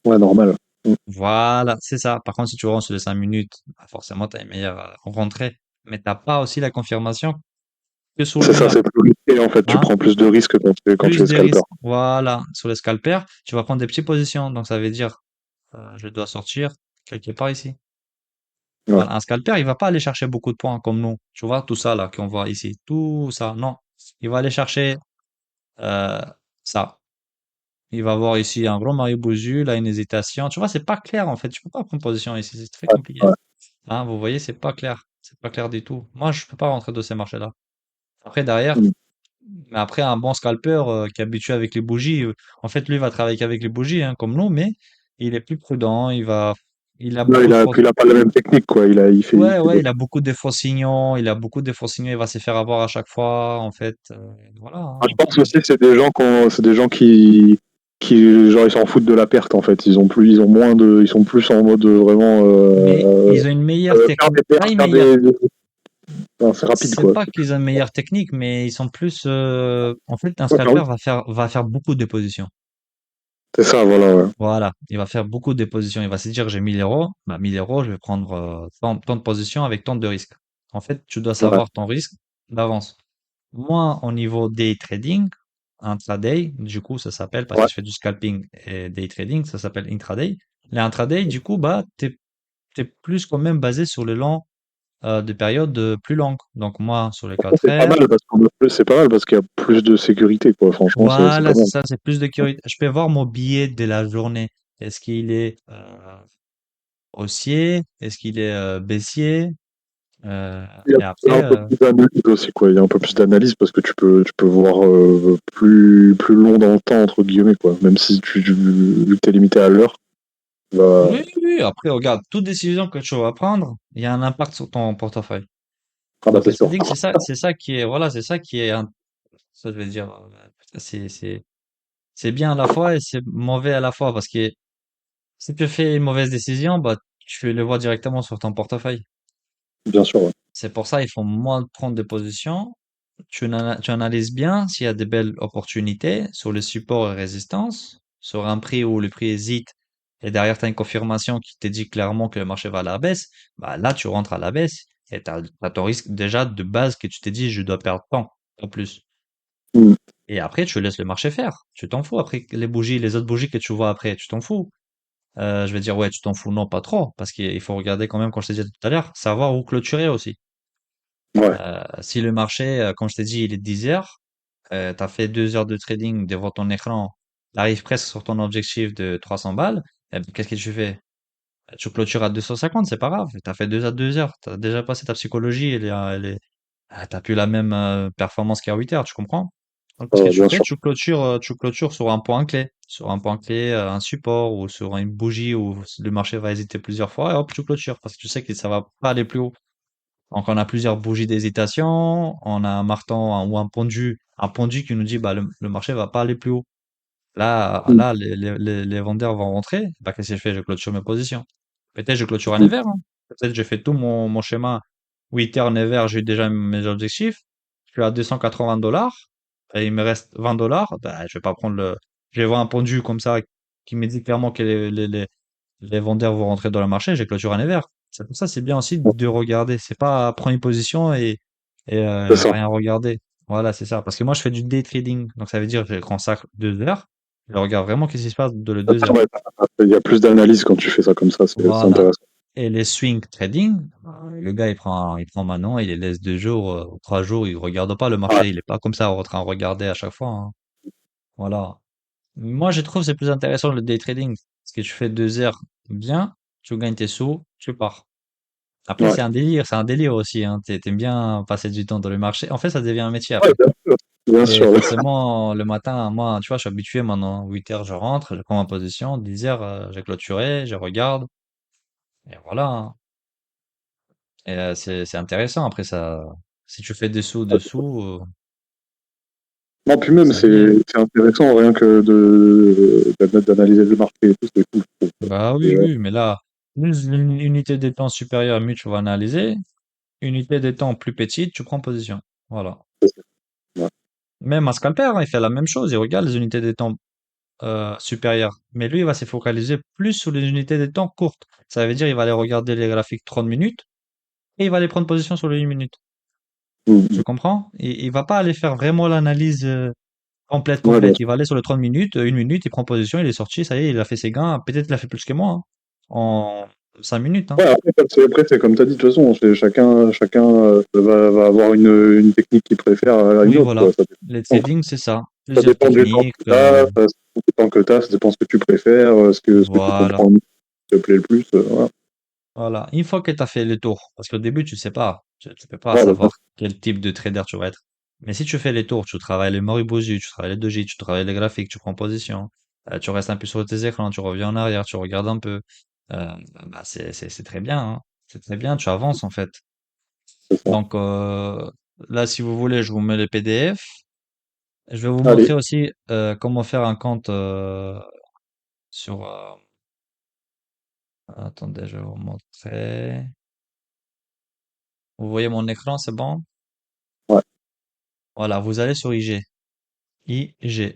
ouais, normal. Hmm. Voilà, c'est ça. Par contre, si tu rentres sur les 5 minutes, bah, forcément, tu as une meilleure rentrée. Mais t'as pas aussi la confirmation que sur C'est le 1 ça, heure. c'est plus risqué, en fait. Tu Hein? prends plus de risques quand tu Plus es de scalper. risques. Voilà. Sur les scalpers, tu vas prendre des petites positions. Donc, ça veut dire, je dois sortir quelque part ici. Ouais, Voilà. Un scalper, il va pas aller chercher beaucoup de points comme nous. Tu vois, tout ça là qu'on voit ici. Tout ça. Non. Il va aller chercher, euh, ça. Il va voir ici un gros Mario Bouzu, là, une hésitation. Tu vois, c'est pas clair, en fait. Tu peux pas prendre position ici. C'est très compliqué. ouais. Hein, vous voyez, c'est pas clair. C'est pas clair du tout. Moi, je peux pas rentrer dans ces marchés-là. Après, derrière, Hmm. mais après, un bon scalper qui est habitué avec les bougies, en fait, lui va travailler qu'avec les bougies, hein, comme nous, mais il est plus prudent. Il a Non, beaucoup de faux. puis il a pas la même technique, quoi. Il Ouais, fait ouais, d'autres il a beaucoup de faux signaux. Il a beaucoup de faux signaux. Il va se faire avoir à chaque fois, en fait. Voilà. Ah, Hein, je pense après. aussi que c'est des gens genre, ils s'en foutent de la perte, en fait. Ils sont plus en mode vraiment, Mais ils ont une meilleure faire technique. des pertes, enfin, c'est rapide, C'est quoi. pas qu'ils ont une meilleure technique, mais ils sont plus. En fait, un Ouais, scalper va faire beaucoup de positions. c'est ça, voilà, ouais. Voilà, il va faire beaucoup de positions. Il va se dire, j'ai 1000 euros, bah 1000 euros, je vais prendre tant de positions avec tant de risques. En fait, tu dois Ouais, savoir ton risque d'avance. Moi, au niveau day trading, intraday, du coup, ça s'appelle, parce que ouais. je fais du scalping et day trading, ça s'appelle intraday. Les intraday, du coup, bah, t'es plus quand même basé sur le long, de périodes plus longues. Donc, moi, sur les 4 C'est pas heures, mal c'est pas mal parce qu'il y a plus de sécurité, quoi. Franchement, c'est voilà, pas c'est mal. ça, c'est plus de curiosité. Je peux voir mon billet de la journée. Est-ce qu'il est, haussier? Est-ce qu'il est baissier? Et Il y a après, un peu plus d'analyse aussi, quoi. Il y a un peu plus d'analyse parce que tu peux voir plus long dans le temps, entre guillemets, quoi. Même si vu que t'es limité à l'heure, bah, oui, oui, après, regarde, toute décision que tu vas prendre, il y a un impact sur ton portefeuille. ah bah Donc, c'est le sûr. trading, c'est ça qui est, voilà, c'est ça qui est, ça, je vais dire, c'est bien à la fois et c'est mauvais à la fois parce que si tu fais une mauvaise décision, bah, tu le vois directement sur ton portefeuille. Bien sûr, ouais. C'est pour ça, il faut moins prendre de positions. Tu analyses bien s'il y a des belles opportunités sur les supports et résistances, sur un prix où le prix hésite et derrière tu as une confirmation qui te dit clairement que le marché va à la baisse, bah là tu rentres à la baisse et tu as ton risque déjà de base que tu t'es dit je dois perdre tant en plus. Hmm. Et après tu laisses le marché faire. Tu t'en fous après les bougies, les autres bougies que tu vois après, tu t'en fous. Je vais dire ouais, tu t'en fous, non pas trop, parce qu'il faut regarder quand même, comme je t'ai dit tout à l'heure, savoir où clôturer aussi. Ouais. Si le marché, comme je t'ai dit, il est 10 heures, tu as fait 2 heures de trading devant ton écran, tu arrives presque sur ton objectif de 300 balles, eh ben, qu'est-ce que tu fais? Tu clôtures à 250, c'est pas grave. Tu as fait 2 heures. Tu as déjà passé ta psychologie, t'as plus la même performance qu'à 8 heures, tu comprends? Donc, qu'est-ce que tu Bien fais? sûr. Tu clôtures sur un point clé, un support ou sur une bougie où le marché va hésiter plusieurs fois et hop, tu clôtures parce que tu sais que ça va pas aller plus haut. Donc, on a plusieurs bougies d'hésitation, on a un marteau ou un pendu qui nous dit bah, le marché va pas aller plus haut. Hmm. Là, les vendeurs vont rentrer. Bah, qu'est-ce que je fais? Je clôture mes positions. Peut-être je clôture un Hmm. Nevers, hein. Peut-être je fais tout mon schéma 8 heures Nevers, j'ai déjà mes objectifs. Je suis à 280 dollars et il me reste 20 dollars. Bah, je vais pas prendre je vais voir un pendu comme ça qui me dit clairement que les vendeurs vont rentrer dans le marché, j'ai clôturé un Nevers. C'est pour ça, c'est bien aussi de regarder. C'est pas prendre une position C'est ça. rien regarder. Voilà, c'est ça. Parce que moi, je fais du day trading. Donc, ça veut dire que je consacre 2 heures. Je regarde vraiment qu'est-ce qui se passe de les 2 heures. Ouais, il y a plus d'analyse quand tu fais ça comme ça, c'est Voilà. intéressant. Et les swing trading, le gars, il prend maintenant, il les laisse 2 jours, 3 jours, il regarde pas le Ouais, marché. Il est pas comme ça en train de regarder à chaque fois, hein. Voilà. Moi, je trouve que c'est plus intéressant le day trading. Parce que tu fais 2 heures bien, tu gagnes tes sous, tu pars. Après, Ouais, c'est un délire aussi, hein. T'aimes bien passer du temps dans le marché. En fait, ça devient un métier ouais, après. bien sûr. Bien Et sûr. forcément, le matin, moi, tu vois, je suis habitué maintenant. 8 heures, je rentre, je prends ma position. 10 heures, j'ai clôturé, je regarde. Et voilà, hein. Et c'est intéressant. Après, ça, si tu fais des sous dessous, Non, puis même, c'est bien. c'est intéressant rien que d'analyser le marché et tout, c'est cool, je trouve. Bah oui, Et, oui, mais là, plus une unité de temps supérieure, mieux tu vas analyser. Unité de temps plus petite, tu prends position. Voilà. ouais, Même un scalper, hein, il fait la même chose. Il regarde les unités de temps supérieures. Mais lui, il va se focaliser plus sur les unités de temps courtes. Ça veut dire il va aller regarder les graphiques 30 minutes et il va aller prendre position sur les 8 minutes. Tu mm, comprends? Il va pas aller faire vraiment l'analyse complète, ouais, bien complète. sûr. Il va aller sur les 30 minutes, 1 minute, il prend position, il est sorti, ça y est, il a fait ses gains. Peut-être il a fait plus que moi, hein, en 5 minutes, hein. Ouais, après, c'est comme tu as dit, de toute façon, chacun va avoir une technique qu'il préfère à une Oui, autre, voilà. quoi. Les Dépend, trading, c'est ça. ça Plusieurs dépend du temps techniques. que tu as, ça dépend que t'as, ça dépend ce que tu préfères, ce que tu Voilà. comprends, ce qui te plaît le plus. Voilà. Voilà. Une fois que tu as fait le tour, parce qu'au début, tu sais pas, tu peux pas Ouais, bah, savoir quel type de trader tu vas être. Mais si tu fais les tours, tu travailles les Moribozu, tu travailles les doji, tu travailles les graphiques, tu prends position, tu restes un peu sur tes écrans, tu reviens en arrière, tu regardes un peu, bah c'est très bien, hein. C'est très bien, tu avances en fait. c'est ça. Donc là, si vous voulez, je vous mets les PDF. Je vais vous Allez, montrer aussi comment faire un compte sur. Attendez, je vais vous montrer. Vous voyez mon écran, c'est bon? ouais, Voilà, vous allez sur IG. IG.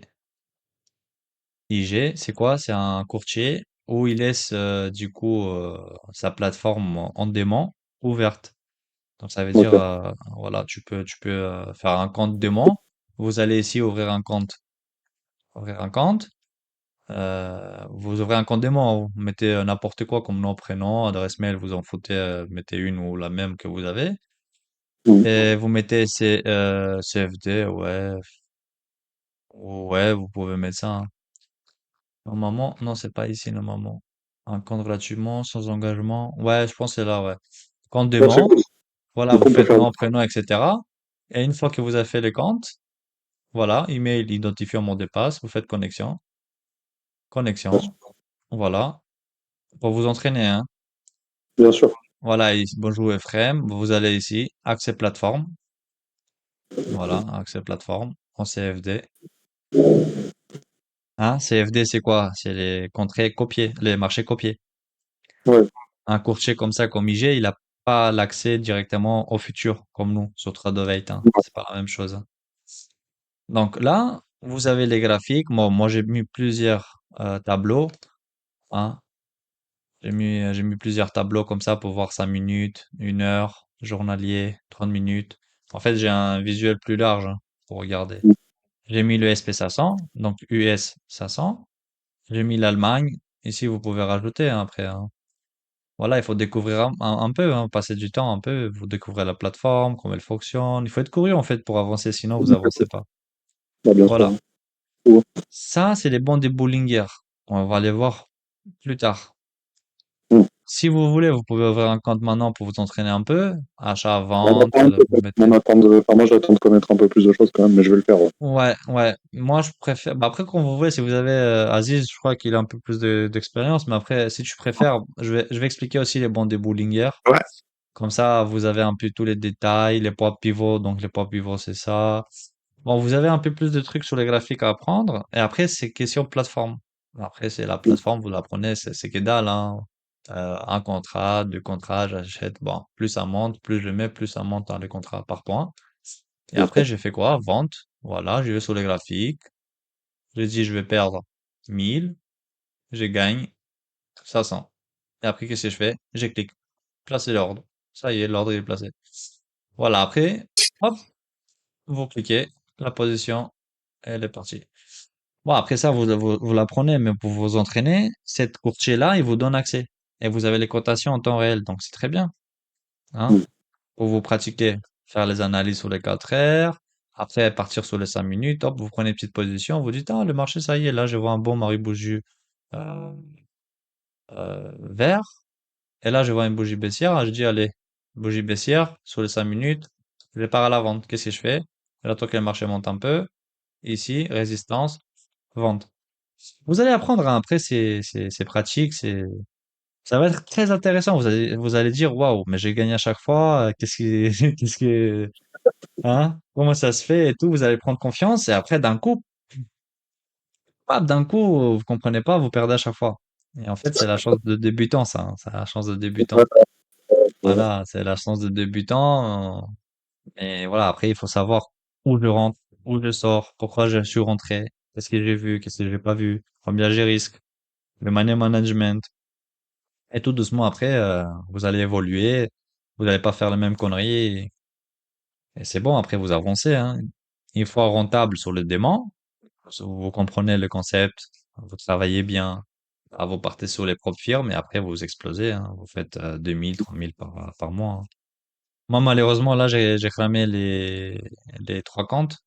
IG, c'est quoi? C'est un courtier où il laisse du coup sa plateforme en dément ouverte. Donc ça veut dire ok, voilà, tu peux faire un compte dément. Vous allez ici ouvrir un compte. Ouvrir un compte. Vous ouvrez un compte dément. Vous mettez n'importe quoi comme nom, prénom, adresse mail, vous en foutez, mettez une ou la même que vous avez. mm, Et vous mettez CFD, ouais. Ouais, vous pouvez mettre ça, hein. Normalement, non, c'est pas ici, normalement. Un compte gratuitement, sans engagement. Ouais, je pense que c'est là, ouais. Compte ouais, c'est dément. cool. Voilà, Donc vous on peut faites faire. nom, prénom, etc. Et une fois que vous avez fait le compte, voilà, email, identifiant, mot de passe, vous faites connexion. Connexion. Voilà. Pour vous entraîner, hein. Bien sûr, Voilà, bonjour Ephraim. Vous allez ici, accès plateforme. Voilà, accès plateforme en CFD. Hein, CFD, c'est quoi? C'est les contrées copiées, les marchés copiés. ouais, Un courtier comme ça, comme IG, il n'a pas l'accès directement au futur, comme nous, sur Tradeovate, hein. C'est pas la même chose, hein. Donc là, vous avez les graphiques. Moi j'ai mis plusieurs tableaux, hein. J'ai mis plusieurs tableaux comme ça pour voir 5 minutes, 1 heure, journalier, 30 minutes. En fait, j'ai un visuel plus large, hein, pour regarder. J'ai mis le SP500, donc US 500. J'ai mis l'Allemagne. Ici, vous pouvez rajouter, hein, après, hein. Voilà, il faut découvrir un peu, hein, passer du temps un peu. Vous découvrez la plateforme, comment elle fonctionne. Il faut être curieux en fait pour avancer, sinon vous avancez pas. bah, bien sûr. Voilà. Ouais. Ça, c'est les bons des Bollinger. On va les voir plus tard. Mm. Si vous voulez, vous pouvez ouvrir un compte maintenant pour vous entraîner un peu. Achat, On vente, attend vous peut-être, mettez. enfin, moi j'attends de connaître un peu plus de choses quand même, mais je vais le faire. Ouais. Ouais, ouais. Moi, je préfère. Bah, après, quand vous voulez, si vous avez Aziz, je crois qu'il a un peu plus d'expérience. Mais après, si tu préfères, je vais expliquer aussi les bons des Bollinger. Ouais. Comme ça, vous avez un peu tous les détails, les points pivots. Donc, les points pivots, c'est ça. Bon, vous avez un peu plus de trucs sur les graphiques à apprendre. Et après, c'est question plateforme. Après, c'est la Mm. plateforme, vous l'apprenez, c'est que dalle, hein. Un contrat, 2 contrats, j'achète. Bon, plus ça monte, plus je mets, plus ça monte dans les contrats par point. Et C'est après, ça. j'ai fait quoi? Vente. Voilà, je vais sur les graphiques. J'ai dit, je vais perdre 1000. Je gagne 500. Et après, qu'est-ce que je fais? Je clique. Placer l'ordre. Ça y est, l'ordre est placé. Voilà, après, hop, vous cliquez, la position, elle est partie. Bon, après ça, vous l'apprenez, mais pour vous entraîner, cette courtier-là, il vous donne accès. Et vous avez les cotations en temps réel, donc c'est très bien, hein, Mm. pour vous pratiquer, faire les analyses sur les 4 heures, Après, partir sur les 5 minutes, hop, vous prenez une petite position, vous dites, ah, le marché, ça y est, là, je vois un bon Marie-Bougie euh, vert. Et là, je vois une bougie baissière. Ah, je dis, allez, bougie baissière, sur les 5 minutes, je pars à la vente. Qu'est-ce que je fais? J'attends que le marché monte un peu. Ici, résistance, vente. Vous allez apprendre, hein. Après, c'est pratique, ça va être très intéressant. Vous allez dire, waouh, mais j'ai gagné à chaque fois. Qu'est-ce qui, qu'est-ce que, hein? Comment ça se fait et tout. Vous allez prendre confiance et après, d'un coup, paf, d'un coup, vous comprenez pas, vous perdez à chaque fois. Et en fait, c'est la chance de débutant, ça, hein. C'est la chance de débutant. Ouais. Voilà, c'est la chance de débutant. Et voilà, après, il faut savoir où je rentre, où je sors, pourquoi je suis rentré, qu'est-ce que j'ai vu, qu'est-ce que j'ai pas vu, combien j'ai risque, le money management. Et tout doucement, après, vous allez évoluer, vous n'allez pas faire les mêmes conneries. Et c'est bon, après, vous avancez, hein. Une fois rentable sur le dément, vous comprenez le concept, vous travaillez bien, vous partez sur les propres firmes et après, vous explosez, hein. Vous faites 2000, 3000 par mois, hein. Moi, malheureusement, là, j'ai cramé les trois comptes.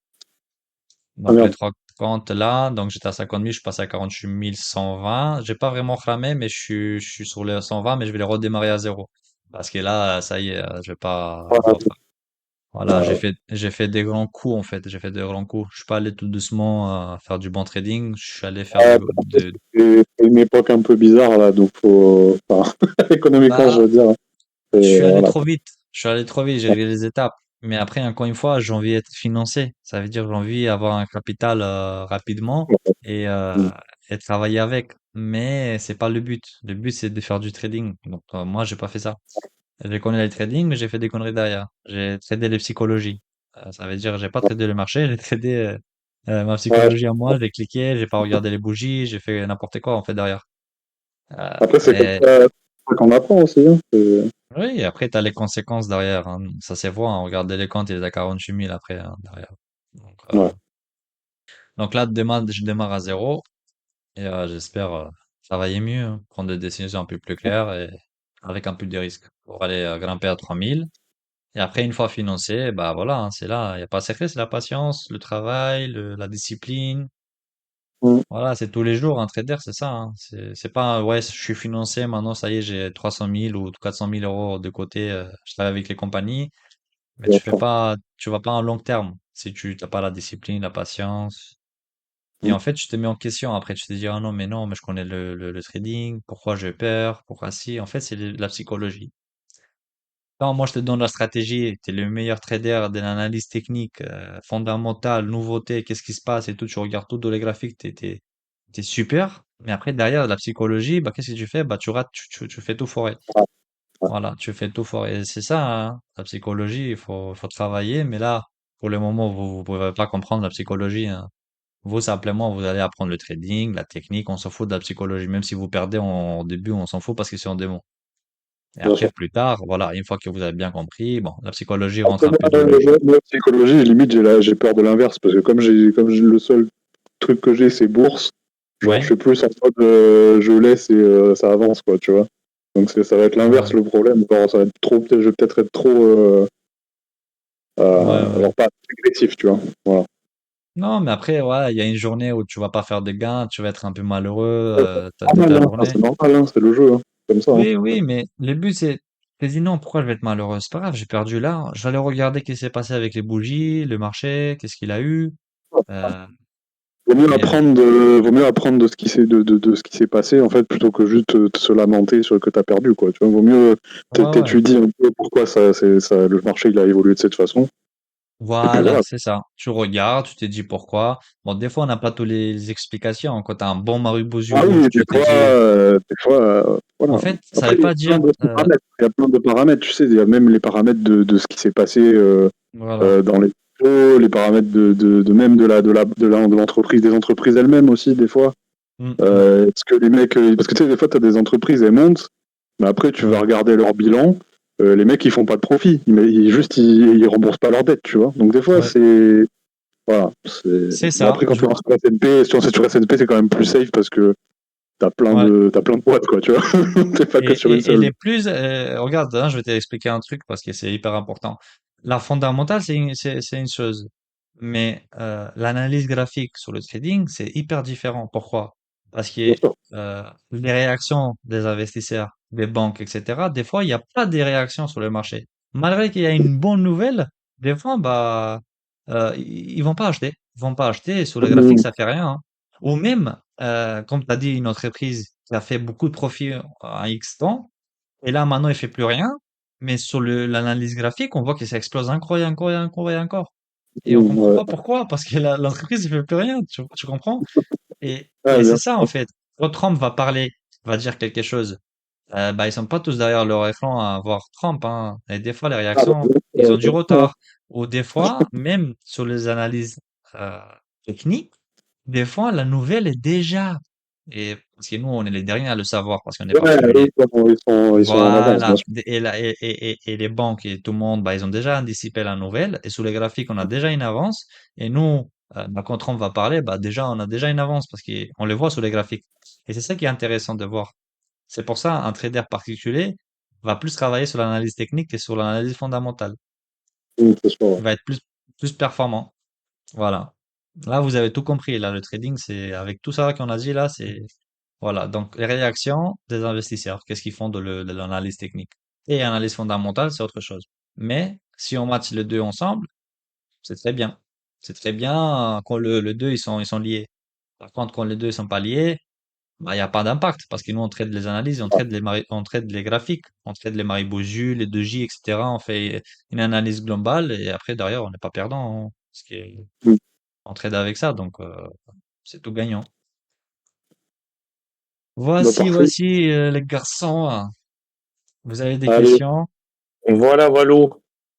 Ah Donc, les merde. trois comptes là, donc j'étais à 50 000, je suis passé à 48 120. J'ai pas vraiment cramé, mais je suis sur les 120, mais je vais les redémarrer à zéro. Parce que là, ça y est, je vais pas, Voilà. voilà, j'ai Bah, fait, j'ai fait des grands coups, en fait. J'ai fait des grands coups. Je suis pas allé tout doucement faire du bon trading. Je suis allé faire ah, c'est une époque un peu bizarre là, donc faut, enfin, économiquement, je bah, veux dire. je suis allé Voilà. trop vite. Je suis allé trop vite. J'ai réglé les étapes. Mais après, encore une fois, j'ai envie d'être financé. Ça veut dire, j'ai envie d'avoir un capital rapidement et, euh, et travailler avec. Mais c'est pas le but. Le but, c'est de faire du trading. Donc, moi, j'ai pas fait ça. J'ai connu le trading, mais j'ai fait des conneries derrière. J'ai tradé les psychologies. Ça veut dire, j'ai pas tradé le marché, j'ai tradé ma Ouais. psychologie à moi. J'ai cliqué, j'ai pas regardé les bougies, j'ai fait n'importe quoi en fait derrière. Après, c'est comme Et ça qu'on apprend aussi. Hein. oui, et après, t'as les conséquences derrière, hein. Ça se voit, hein. Regardez les comptes, il est à 48 000 après, hein, derrière. Donc, Ouais, là, demain, je démarre à zéro et j'espère travailler mieux, hein, prendre des décisions un peu plus claires et avec un peu de risque pour aller grimper à 3000. Et après, une fois financé, bah voilà, hein, c'est là, il n'y a pas de secret, c'est la patience, le travail, la discipline. mm, Voilà, c'est tous les jours, un trader, c'est ça, hein. C'est pas, ouais, je suis financé, maintenant, ça y est, j'ai 300 000 ou 400 000 euros de côté, je travaille avec les compagnies, mais d'accord. tu vas pas en long terme si tu t'as pas la discipline, la patience. Et Mm, en fait, tu te mets en question après, tu te dis, ah non, mais je connais le trading, pourquoi je perds, pourquoi si. En fait, c'est la psychologie. Non, moi, je te donne la stratégie. Tu es le meilleur trader de l'analyse technique, fondamentale, nouveauté, qu'est-ce qui se passe et tout. Tu regardes tout dans les graphiques, t'es super. Mais après, derrière, la psychologie, bah, qu'est-ce que tu fais? Bah, tu rates, tu fais tout foirer. ouais, Voilà, tu fais tout foirer. Et c'est ça, hein, la psychologie, il faut travailler. Mais là, pour le moment, vous pouvez pas comprendre la psychologie, hein. Vous, simplement, vous allez apprendre le trading, la technique. On s'en fout de la psychologie. Même si vous perdez au début, on s'en fout parce que c'est en démon. Et bien après, sûr. plus tard, voilà, une fois que vous avez bien compris, bon, la psychologie rentre Après, un moi, peu dans le jeu. la psychologie, limite, j'ai peur de l'inverse, parce que le seul truc que j'ai, c'est bourse, genre, je Oui, suis plus en mode, je laisse et ça avance, quoi, tu vois. Donc, ça va être ouais, l'inverse, le problème. Genre, ça va être trop, je vais peut-être être trop, ouais, ouais. alors pas agressif, tu vois. Voilà. Non, mais après, ouais, il y a une journée où tu vas pas faire de gains, tu vas être un peu malheureux, C'est de ta normal, hein, journée. c'est normal, hein, c'est le jeu, hein, comme ça. Hein. Oui, oui, mais le but, c'est, t'es dit non, pourquoi je vais être malheureux? C'est pas grave, j'ai perdu là. Je vais aller regarder qu'est-ce qui s'est passé avec les bougies, le marché, qu'est-ce qu'il a eu. Euh, et, Vaut mieux apprendre de ce qui s'est de ce qui s'est passé en fait plutôt que juste se lamenter sur ce que tu as perdu quoi. Tu vois, vaut mieux ouais, ouais. t'étudier un peu pourquoi le marché il a évolué de cette façon. Et puis Voilà, voilà. c'est ça. Tu regardes, tu te dis pourquoi. Bon, des fois, on n'a pas toutes les explications. Quand tu as un bon Marie-Bougie Ah rouge, oui, tu te dis, des fois, en voilà. fait, ça Après, veut pas dire, il y a plein de paramètres, tu sais, il y a même les paramètres de ce qui s'est passé voilà. dans les taux, les paramètres de même de l'entreprise, des entreprises elles-mêmes aussi, des fois. Mm, mm. Est-ce que les mecs, parce que tu sais, des fois, tu as des entreprises, elles montent, mais après, tu vas Ouais, regarder leur bilan, les mecs, ils font pas de profit. Ils remboursent pas leurs dettes, tu vois. Donc, des fois, ouais. c'est. Voilà. C'est Mais ça. après, quand tu lances sur SNP, sur SNP, c'est quand même plus safe parce que Ouais. t'as plein de boîtes, quoi, tu vois. T'es pas Et, que sur une et seule. les plus, regarde, hein, je vais t'expliquer un truc parce que c'est hyper important. La fondamentale, c'est une chose. Mais l'analyse graphique sur le trading, c'est hyper différent. Pourquoi? Parce Bien que sûr. les réactions des investisseurs, des banques, etc., des fois, il n'y a pas des réactions sur le marché. Malgré qu'il y a une bonne nouvelle, des fois, bah, ils vont pas acheter. Ils vont pas acheter. Et sur le graphique, Mhm. ça fait rien, hein. Ou même, comme tu as dit, une entreprise qui a fait beaucoup de profit en X temps, et là, maintenant, il fait plus rien. Mais sur l'analyse graphique, on voit que ça explose encore et encore et encore et encore. Et on Mhm, comprend ouais. pas pourquoi, parce que l'entreprise ne fait plus rien, tu comprends? Ah, Et bien c'est ça, en sûr. fait. Quand Trump va parler, va dire quelque chose, bah, ils sont pas tous derrière leur écran à voir Trump, hein. Et des fois, les Ah, bah, réactions, ils ont du bien sûr, hein. retard. Ou des fois, même sur les analyses euh, techniques, des fois, la nouvelle est déjà. Et parce que nous, on est les derniers à le savoir, parce qu'on est Ouais, particulier. eux, ils sont en avance, bien Voilà. sûr. Et les banques et tout le monde, bah, ils ont déjà anticipé la nouvelle. Et sous les graphiques, on a déjà une avance. Et nous, bah, quand Trump va parler, bah, déjà, on a déjà une avance parce qu'on le voit sous les graphiques. Et c'est ça qui est intéressant de voir. C'est pour ça, un trader particulier va plus travailler sur l'analyse technique que sur l'analyse fondamentale. C'est sûr, Il ouais. va être plus performant. Voilà. Là, vous avez tout compris. Là, le trading, c'est, avec tout ça qu'on a dit là, c'est, voilà. Donc, les réactions des investisseurs, qu'est-ce qu'ils font de l'analyse technique. Et analyse fondamentale, c'est autre chose. Mais, si on match les deux ensemble, c'est très bien. C'est très bien quand le deux, ils sont liés. Par contre, quand les deux, ils sont pas liés, bah, il n'y a pas d'impact parce que nous, on traite les analyses, on traite les graphiques, on traite les Maribozu, les 2J, etc. On fait une analyse globale et après, derrière, on n'est pas perdant, hein, parce Mhm. qu'on trade avec ça, donc c'est tout gagnant. Bah, parfait. Voici, les garçons. Vous avez des Allez, questions? Voilà, Walou.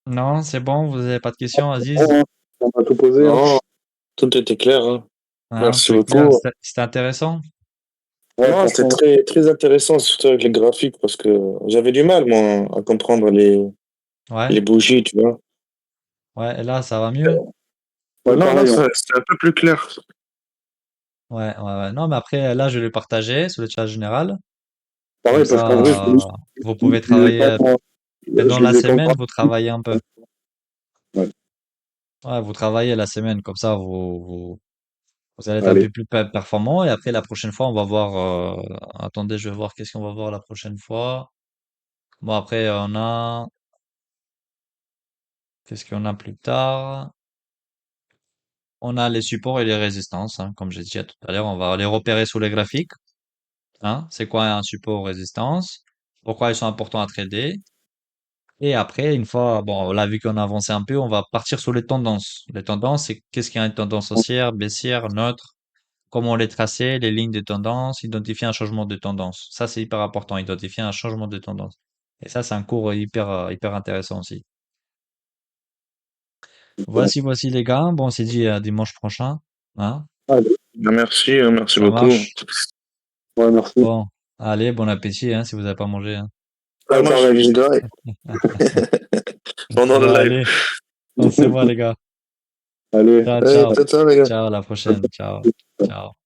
Non, c'est bon, vous avez pas de questions, bon, Aziz? hein. On a tout posé, hein. Non, tout était clair, hein. Hein, Merci c'est clair, beaucoup. c'était intéressant? Ouais, Non, c'était franchement, très, très intéressant, surtout avec les graphiques, parce que j'avais du mal, moi, à comprendre Ouais, les bougies, tu vois. ouais, et là, ça va mieux? ouais, Non, non, pareil, hein. c'est un peu plus clair. Ouais, ouais, ouais. Non, mais après, là, je vais le partager sur le chat général. Comme Pareil, parce qu'en vrai, ça, vous pouvez je lisais travailler. pas, moi. Dans Je la lisais qu'en semaine, graphique. vous travaillez un peu. Ouais, Ouais, vous travaillez la semaine, comme ça, vous allez être un allez. peu plus performant. Et après, la prochaine fois, on va voir. Attendez, je vais voir qu'est-ce qu'on va voir la prochaine fois. Bon, après, qu'est-ce qu'on a plus tard? On a les supports et les résistances, hein, comme j'ai dit tout à l'heure. On va les repérer sous les graphiques. Hein, c'est quoi un support ou résistance? Pourquoi ils sont importants à trader? Et après, une fois, bon, là, vu qu'on a avancé un peu, on va partir sur les tendances. Les tendances, c'est qu'est-ce qu'il y a une tendance haussière, baissière, neutre, comment les tracer, les lignes de tendance, identifier un changement de tendance. Ça, c'est hyper important, identifier un changement de tendance. Et ça, c'est un cours hyper intéressant aussi. Voici les gars. Bon, on s'est dit à dimanche prochain. Hein? Allez, Merci Ça beaucoup. marche. ouais, merci. Bon, allez, bon appétit, hein, si vous n'avez pas mangé, hein. Ah, Ouais, moi, pareil. je dois pendant le Bon, live. allez, on se voit les gars. Allez, Ciao, Allez, ciao. ciao, ciao, les gars. Ciao, à la prochaine. Ciao. Ciao.